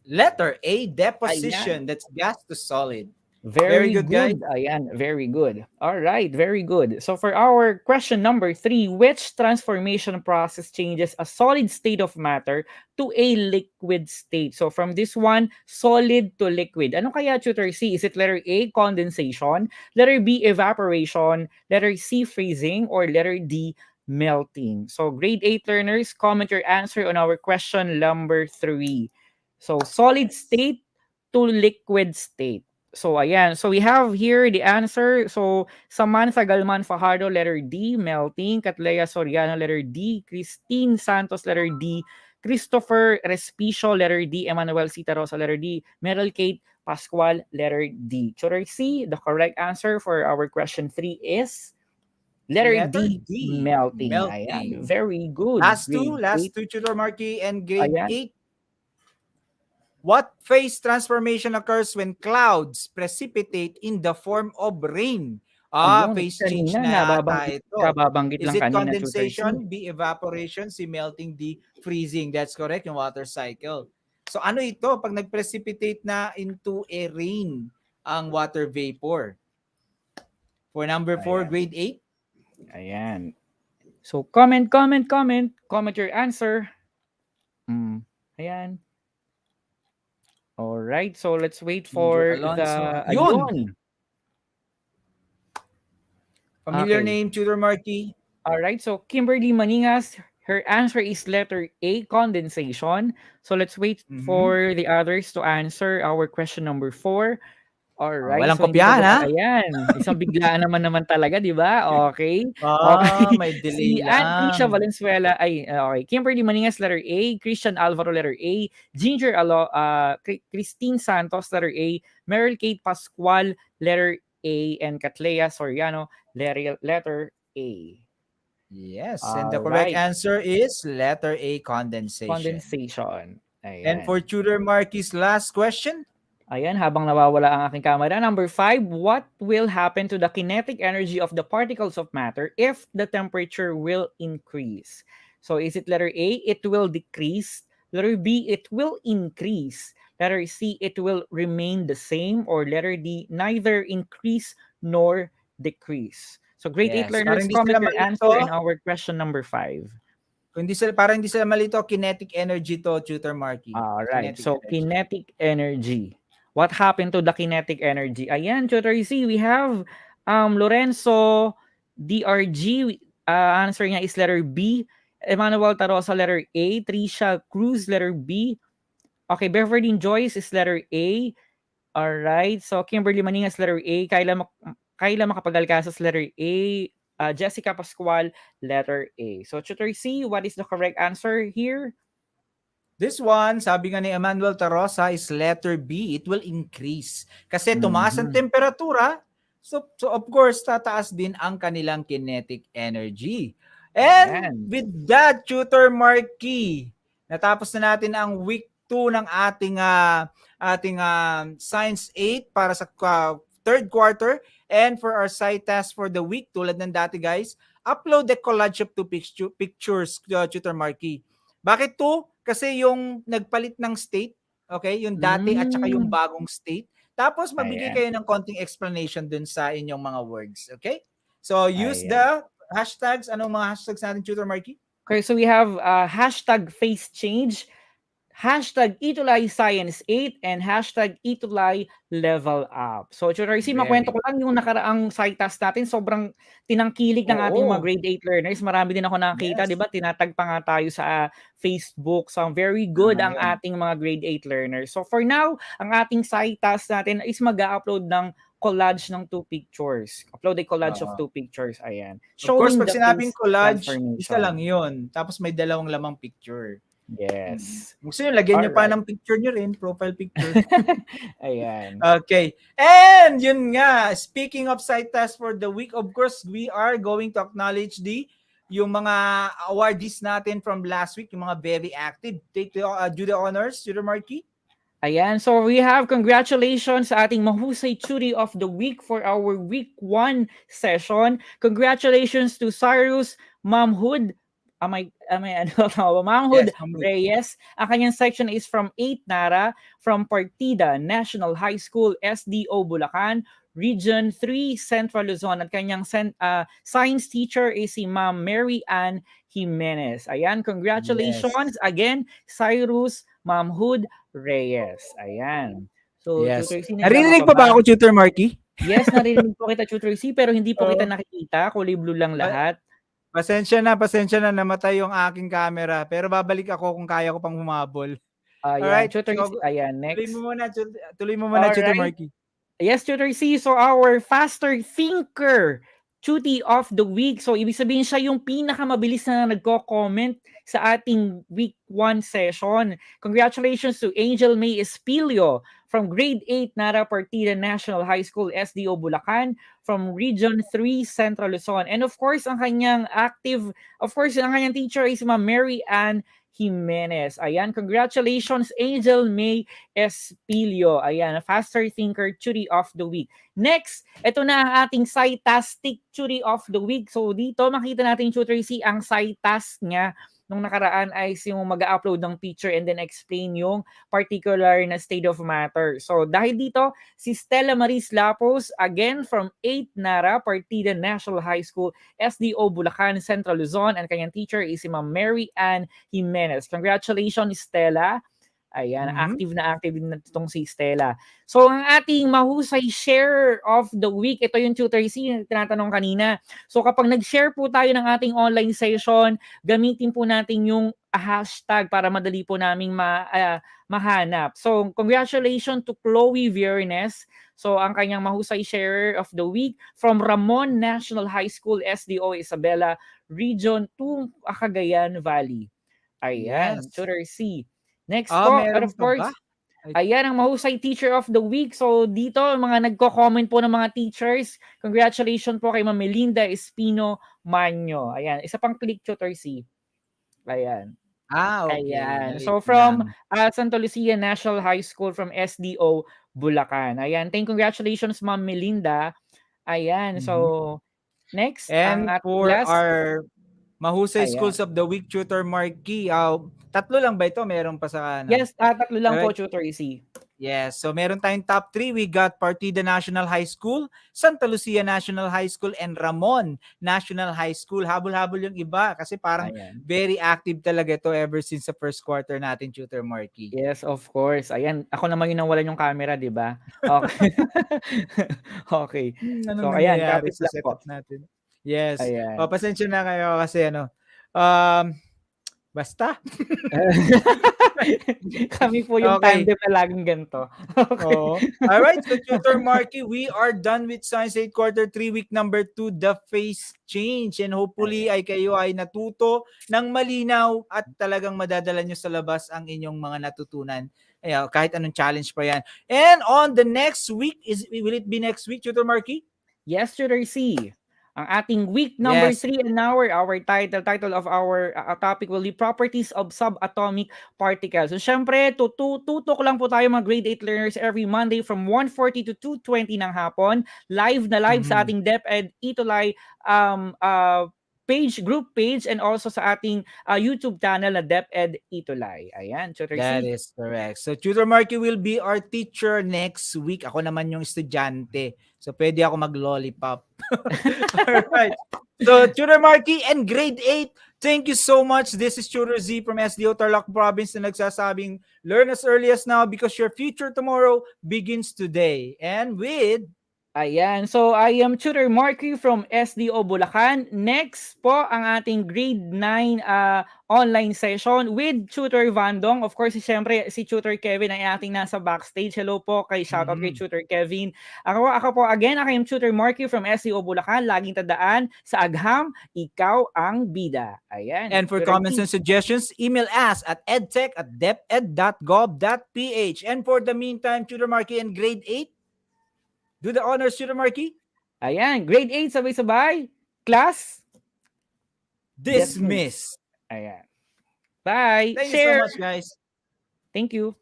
[SPEAKER 3] letter A, deposition.
[SPEAKER 4] Ayan.
[SPEAKER 3] That's gas to solid.
[SPEAKER 4] Very
[SPEAKER 3] good,
[SPEAKER 4] good.
[SPEAKER 3] guys.
[SPEAKER 4] Ayan, very good. All right, very good. So for our question number 3, which transformation process changes a solid state of matter to a liquid state? So from this one, solid to liquid. Ano kaya, Tutor C? Is it letter A, condensation, letter B, evaporation, letter C, freezing, or letter D, melting? So grade 8 learners, comment your answer on our question number 3. So solid state to liquid state. So, ayan. So, we have here the answer. So, Samantha Galman Fajardo, letter D. Melting. Catlea Soriano, letter D. Christine Santos, letter D. Christopher Respicio, letter D. Emmanuel Citarosa, letter D. Meryl Kate Pascual, letter D. Letter C, the correct answer for our question 3 is letter D, melting. Ayan. Very good.
[SPEAKER 3] Last two, Tutor Marky and grade
[SPEAKER 4] Ayan.
[SPEAKER 3] 8. What phase transformation occurs when clouds precipitate in the form of rain?
[SPEAKER 4] Ayun,
[SPEAKER 3] Phase change
[SPEAKER 4] kanina,
[SPEAKER 3] na ata ito.
[SPEAKER 4] kababanggit
[SPEAKER 3] Is
[SPEAKER 4] lang
[SPEAKER 3] it
[SPEAKER 4] kanina,
[SPEAKER 3] condensation, B, evaporation, C, melting, D, freezing? That's correct, yung water cycle. So ano ito? Pag nag-precipitate na into a rain ang water vapor. For number 4, grade 8.
[SPEAKER 4] Ayan. So, comment your answer. Ayan. Alright, so let's wait
[SPEAKER 3] Ginger
[SPEAKER 4] for
[SPEAKER 3] Alonso.
[SPEAKER 4] the...
[SPEAKER 3] Yun!
[SPEAKER 4] Ayun!
[SPEAKER 3] Familiar
[SPEAKER 4] Okay.
[SPEAKER 3] name, Tutor Marky.
[SPEAKER 4] Alright, so Kimberly Maningas, her answer is letter A, condensation. So let's wait
[SPEAKER 3] Mhm.
[SPEAKER 4] for the others to answer our question number 4. Alright,
[SPEAKER 3] Walang
[SPEAKER 4] so hindi
[SPEAKER 3] kopyahan, ha?
[SPEAKER 4] ayan, isang biglaan naman talaga, 'di ba? Okay. Okay.
[SPEAKER 3] May delay
[SPEAKER 4] Si Ann Alicia
[SPEAKER 3] lang.
[SPEAKER 4] Valenzuela ay okay. Kimberly Maningas, letter A. Christian Alvaro, letter A. Christine Santos, letter A. Meryl Kate Pascual, letter A. And Catlea Soriano, letter A.
[SPEAKER 3] Yes, and the correct
[SPEAKER 4] Alright.
[SPEAKER 3] answer is letter A, condensation.
[SPEAKER 4] Condensation.
[SPEAKER 3] And for
[SPEAKER 4] Ayan.
[SPEAKER 3] Tutor Marky's last question,
[SPEAKER 4] Ayan, habang nawawala ang aking camera. Number 5, what will happen to the kinetic energy of the particles of matter if the temperature will increase? So is it letter A, it will decrease? Letter B, it will increase? Letter C, it will remain the same? Or letter D, neither increase nor decrease? So grade 8
[SPEAKER 3] yes, para
[SPEAKER 4] learners,
[SPEAKER 3] hindi
[SPEAKER 4] comment
[SPEAKER 3] sila
[SPEAKER 4] your
[SPEAKER 3] malito,
[SPEAKER 4] answer in our question number 5.
[SPEAKER 3] para hindi sila malito, kinetic energy to, Tutor Marky.
[SPEAKER 4] Alright,
[SPEAKER 3] Kinetic
[SPEAKER 4] so
[SPEAKER 3] energy.
[SPEAKER 4] kinetic energy. What happened to the kinetic energy? Ayan, Tutor C, we have Lorenzo DRG. Answer niya is letter B. Emmanuel Tarosa, letter A. Trisha Cruz, letter B. Okay, Beverly Joyce is letter A. Alright, so Kimberly Maningas, letter A. Kayla Makapagalcasas, letter A. Jessica Pascual, letter A. So, Tutor C, what is the correct answer here?
[SPEAKER 3] This one, sabi nga ni Emmanuel Tarosa, is letter B. It will increase. Kasi tumaas ang
[SPEAKER 4] Mhm.
[SPEAKER 3] temperatura, so of course, tataas din ang kanilang kinetic energy. And
[SPEAKER 4] Ayan.
[SPEAKER 3] with that, Tutor Marky, natapos na natin ang week 2 ng ating Science 8 para sa third quarter. And for our site task for the week, tulad ng dati guys, upload the collage of two pictures, Tutor Marky. Bakit 2? Kasi yung nagpalit ng state, okay, yung dati at saka yung bagong state. Tapos magbigay
[SPEAKER 4] Ayan.
[SPEAKER 3] kayo ng konting explanation dun sa inyong mga words, okay? So use
[SPEAKER 4] Ayan.
[SPEAKER 3] the hashtags. Anong mga hashtags natin, Tutor Marky?
[SPEAKER 4] Okay, so we have hashtag face change, hashtag ETUlay Science 8, and hashtag ETUlay Level Up. So, Tutor C, makwento ko lang yung nakaraang site task natin. Sobrang tinangkilik ng ating mga
[SPEAKER 3] Oo.
[SPEAKER 4] grade 8 learners. Marami din ako nakita,
[SPEAKER 3] Yes.
[SPEAKER 4] di ba? Tinatag pa nga tayo sa Facebook. So, very good ang
[SPEAKER 3] Yun.
[SPEAKER 4] ating mga grade 8 learners. So, for now, ang ating site task natin is mag-upload ng collage ng 2 pictures. Upload a collage of 2 pictures. Ayan.
[SPEAKER 3] Of course,
[SPEAKER 4] Showing
[SPEAKER 3] pag
[SPEAKER 4] the
[SPEAKER 3] sinabing
[SPEAKER 4] face
[SPEAKER 3] collage, isa
[SPEAKER 4] transformation.
[SPEAKER 3] lang yun. Tapos may dalawang lamang picture.
[SPEAKER 4] Yes.
[SPEAKER 3] Gusto nyo, lagyan nyo pa
[SPEAKER 4] Alright.
[SPEAKER 3] ng picture nyo rin, profile picture.
[SPEAKER 4] Ayan.
[SPEAKER 3] Okay. And yun nga, speaking of site task for the week, of course, we are going to acknowledge yung mga awardees natin from last week, yung mga very active. Do the honors, Tutor Marky.
[SPEAKER 4] Ayan, so we have congratulations sa ating mahusay Churi of the Week for our Week 1 session. Congratulations to Cyrus Mamhood. Mamhood
[SPEAKER 3] Yes, Mamhood.
[SPEAKER 4] Reyes. Ang kanyang section is from 8 Nara, from Partida National High School, SDO Bulacan, Region 3, Central Luzon. At kanyang science teacher is si Ma'am Mary Ann Jimenez. Ayan, congratulations again, Cyrus Mamhood Reyes. Ayan. So,
[SPEAKER 3] Yes.
[SPEAKER 4] Tutor C,
[SPEAKER 3] Narinig pa ba ako, Tutor Marky?
[SPEAKER 4] Yes, narinig po kita, Tutor C, pero hindi po kita
[SPEAKER 3] Oo.
[SPEAKER 4] nakikita. Kulay blue lang lahat.
[SPEAKER 3] Pasensya na, namatay yung aking camera. Pero babalik ako kung kaya ko pang humabol.
[SPEAKER 4] Ayan,
[SPEAKER 3] Alright,
[SPEAKER 4] Tutor
[SPEAKER 3] so,
[SPEAKER 4] C, ayan, next.
[SPEAKER 3] tuloy mo muna, Tutor
[SPEAKER 4] Alright.
[SPEAKER 3] Marky.
[SPEAKER 4] Yes, Tutor C. So, our faster thinker Tuti of the Week. So, ibig sabihin siya yung pinakamabilis na nagko-comment sa ating week 1 session. Congratulations to Angel May Espilio from grade 8 Nara Partida National High School, SDO Bulacan, from Region 3 Central Luzon. And of course, ang kanyang teacher is Ma'am Mary Ann Jimenez. Ayan, congratulations Angel May Espilio. Ayan, faster thinker Tuti of the Week. Next, ito na ang ating site tastic Tuti of the Week. So dito makita natin, Tutor C, ang site task niya nung nakaraan ay yung mag-upload ng picture and then explain yung particular na state of matter. So dahil dito, si Stella Maris Lapos, again from 8 Nara, Partida National High School, SDO Bulacan, Central Luzon, and kanyang teacher is si Ma'am Mary Ann Jimenez. Congratulations, Stella. Ayan, active na itong si Stella. So, ang ating mahusay share of the week, ito yung Tutor C na tinatanong kanina. So, kapag nag-share po tayo ng ating online session, gamitin po natin yung hashtag para madali po naming mahanap. So, congratulations to Chloe Viernes. So, ang kanyang mahusay share of the week from Ramon National High School, SDO Isabela, Region 2, Cagayan Valley. Ayan,
[SPEAKER 3] Yes.
[SPEAKER 4] Tutor C. Next po, and
[SPEAKER 3] Meron
[SPEAKER 4] of course,
[SPEAKER 3] pa ba?
[SPEAKER 4] ayan ang mahusay teacher of the week. So dito, mga nagko-comment po ng mga teachers, congratulations po kay Ma'am Melinda Espino Manyo. Ayan, isa pang click, Tutor C. Ayan.
[SPEAKER 3] Okay.
[SPEAKER 4] Ayan.
[SPEAKER 3] Wait
[SPEAKER 4] So from
[SPEAKER 3] lang.
[SPEAKER 4] Santa Lucia National High School from SDO Bulacan. Ayan, congratulations Ma'am Melinda. Ayan, so next, ang
[SPEAKER 3] And
[SPEAKER 4] ating
[SPEAKER 3] for
[SPEAKER 4] last.
[SPEAKER 3] our Mahusay
[SPEAKER 4] Ayan.
[SPEAKER 3] Schools of the Week Tutor Marquee, tatlo lang ba ito? Meron pa sa
[SPEAKER 4] Yes, tatlo lang po,
[SPEAKER 3] Alright.
[SPEAKER 4] Tutor C.
[SPEAKER 3] Yes, so meron tayong top 3. We got Partida National High School, Santa Lucia National High School, and Ramon National High School. Habol-habol yung iba kasi parang
[SPEAKER 4] Ayan.
[SPEAKER 3] very active talaga ito ever since the first quarter natin, Tutor Marquee.
[SPEAKER 4] Yes, of course. Ayan, ako naman yung nawalan yung camera, di ba? Okay. Okay. So,
[SPEAKER 3] Anong
[SPEAKER 4] ayan,
[SPEAKER 3] nangyayari
[SPEAKER 4] kapit
[SPEAKER 3] sa
[SPEAKER 4] lang po.
[SPEAKER 3] setup natin? Yes.
[SPEAKER 4] Ayan.
[SPEAKER 3] Pasensya na kayo kasi basta.
[SPEAKER 4] Kami po yung
[SPEAKER 3] Okay.
[SPEAKER 4] tandem na laging ganito. Okay.
[SPEAKER 3] Alright, so Tutor Marky, we are done with Science 8 Quarter 3 week number 2, the phase change. And hopefully ay kayo ay natuto ng malinaw at talagang madadala nyo sa labas ang inyong mga natutunan. Ayan, kahit anong challenge pa yan. And on the next week, will it be next week, Tutor Marky?
[SPEAKER 4] Yes, Tutor C. Ang ating week number
[SPEAKER 3] Yes.
[SPEAKER 4] 3 and our title of our topic will be Properties of Subatomic Particles. So, syempre, tutok lang po tayo mga grade 8 learners every Monday from 1:40 to 2:20 ng hapon. Live sa ating DepEd ETUlay group page, and also sa ating YouTube channel na DepEd ETUlay. Ayan, Tutor C.
[SPEAKER 3] That is correct. So, Tutor Marky will be our teacher next week. Ako naman yung estudyante. So, pwede ako mag-lollipop. Alright. So, Tutor Marky and grade 8, thank you so much. This is Tutor Z from SDO Tarlac Province na nagsasabing, learn as early as now because your future tomorrow begins today. And with...
[SPEAKER 4] Ayan. So, I am Tutor Marky from SDO Bulacan. Next po, ang ating grade 9 online session with Tutor Vandong. Of course, siyempre, si Tutor Kevin ay ating nasa backstage. Hello po, shoutout kay Tutor Kevin. Ako po, again, I am Tutor Marky from SDO Bulacan. Laging tandaan, sa agham, ikaw ang bida. Ayan.
[SPEAKER 3] And for
[SPEAKER 4] Tutor
[SPEAKER 3] comments and suggestions, email us at edtech@deped.gov.ph. And for the meantime, Tutor Marky and grade 8, do the honors, Tutor Marky.
[SPEAKER 4] Ayan, grade 8, sabay-sabay. Class?
[SPEAKER 3] Dismiss.
[SPEAKER 4] Ayan. Bye.
[SPEAKER 3] Thank
[SPEAKER 4] Share.
[SPEAKER 3] you so much, guys.
[SPEAKER 4] Thank you.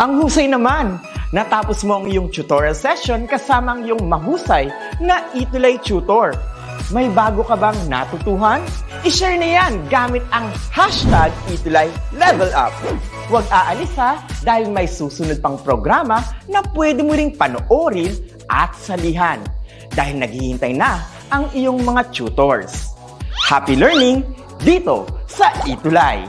[SPEAKER 5] Ang husay naman! Natapos mo ang iyong tutorial session kasama ang iyong mahusay na ETUlay tutor. May bago ka bang natutuhan? I-share na yan gamit ang hashtag ETUlay Level Up. Huwag aalis ha, dahil may susunod pang programa na pwede mo ring panoorin at salihan. Dahil naghihintay na ang iyong mga tutors. Happy learning dito sa ETUlay!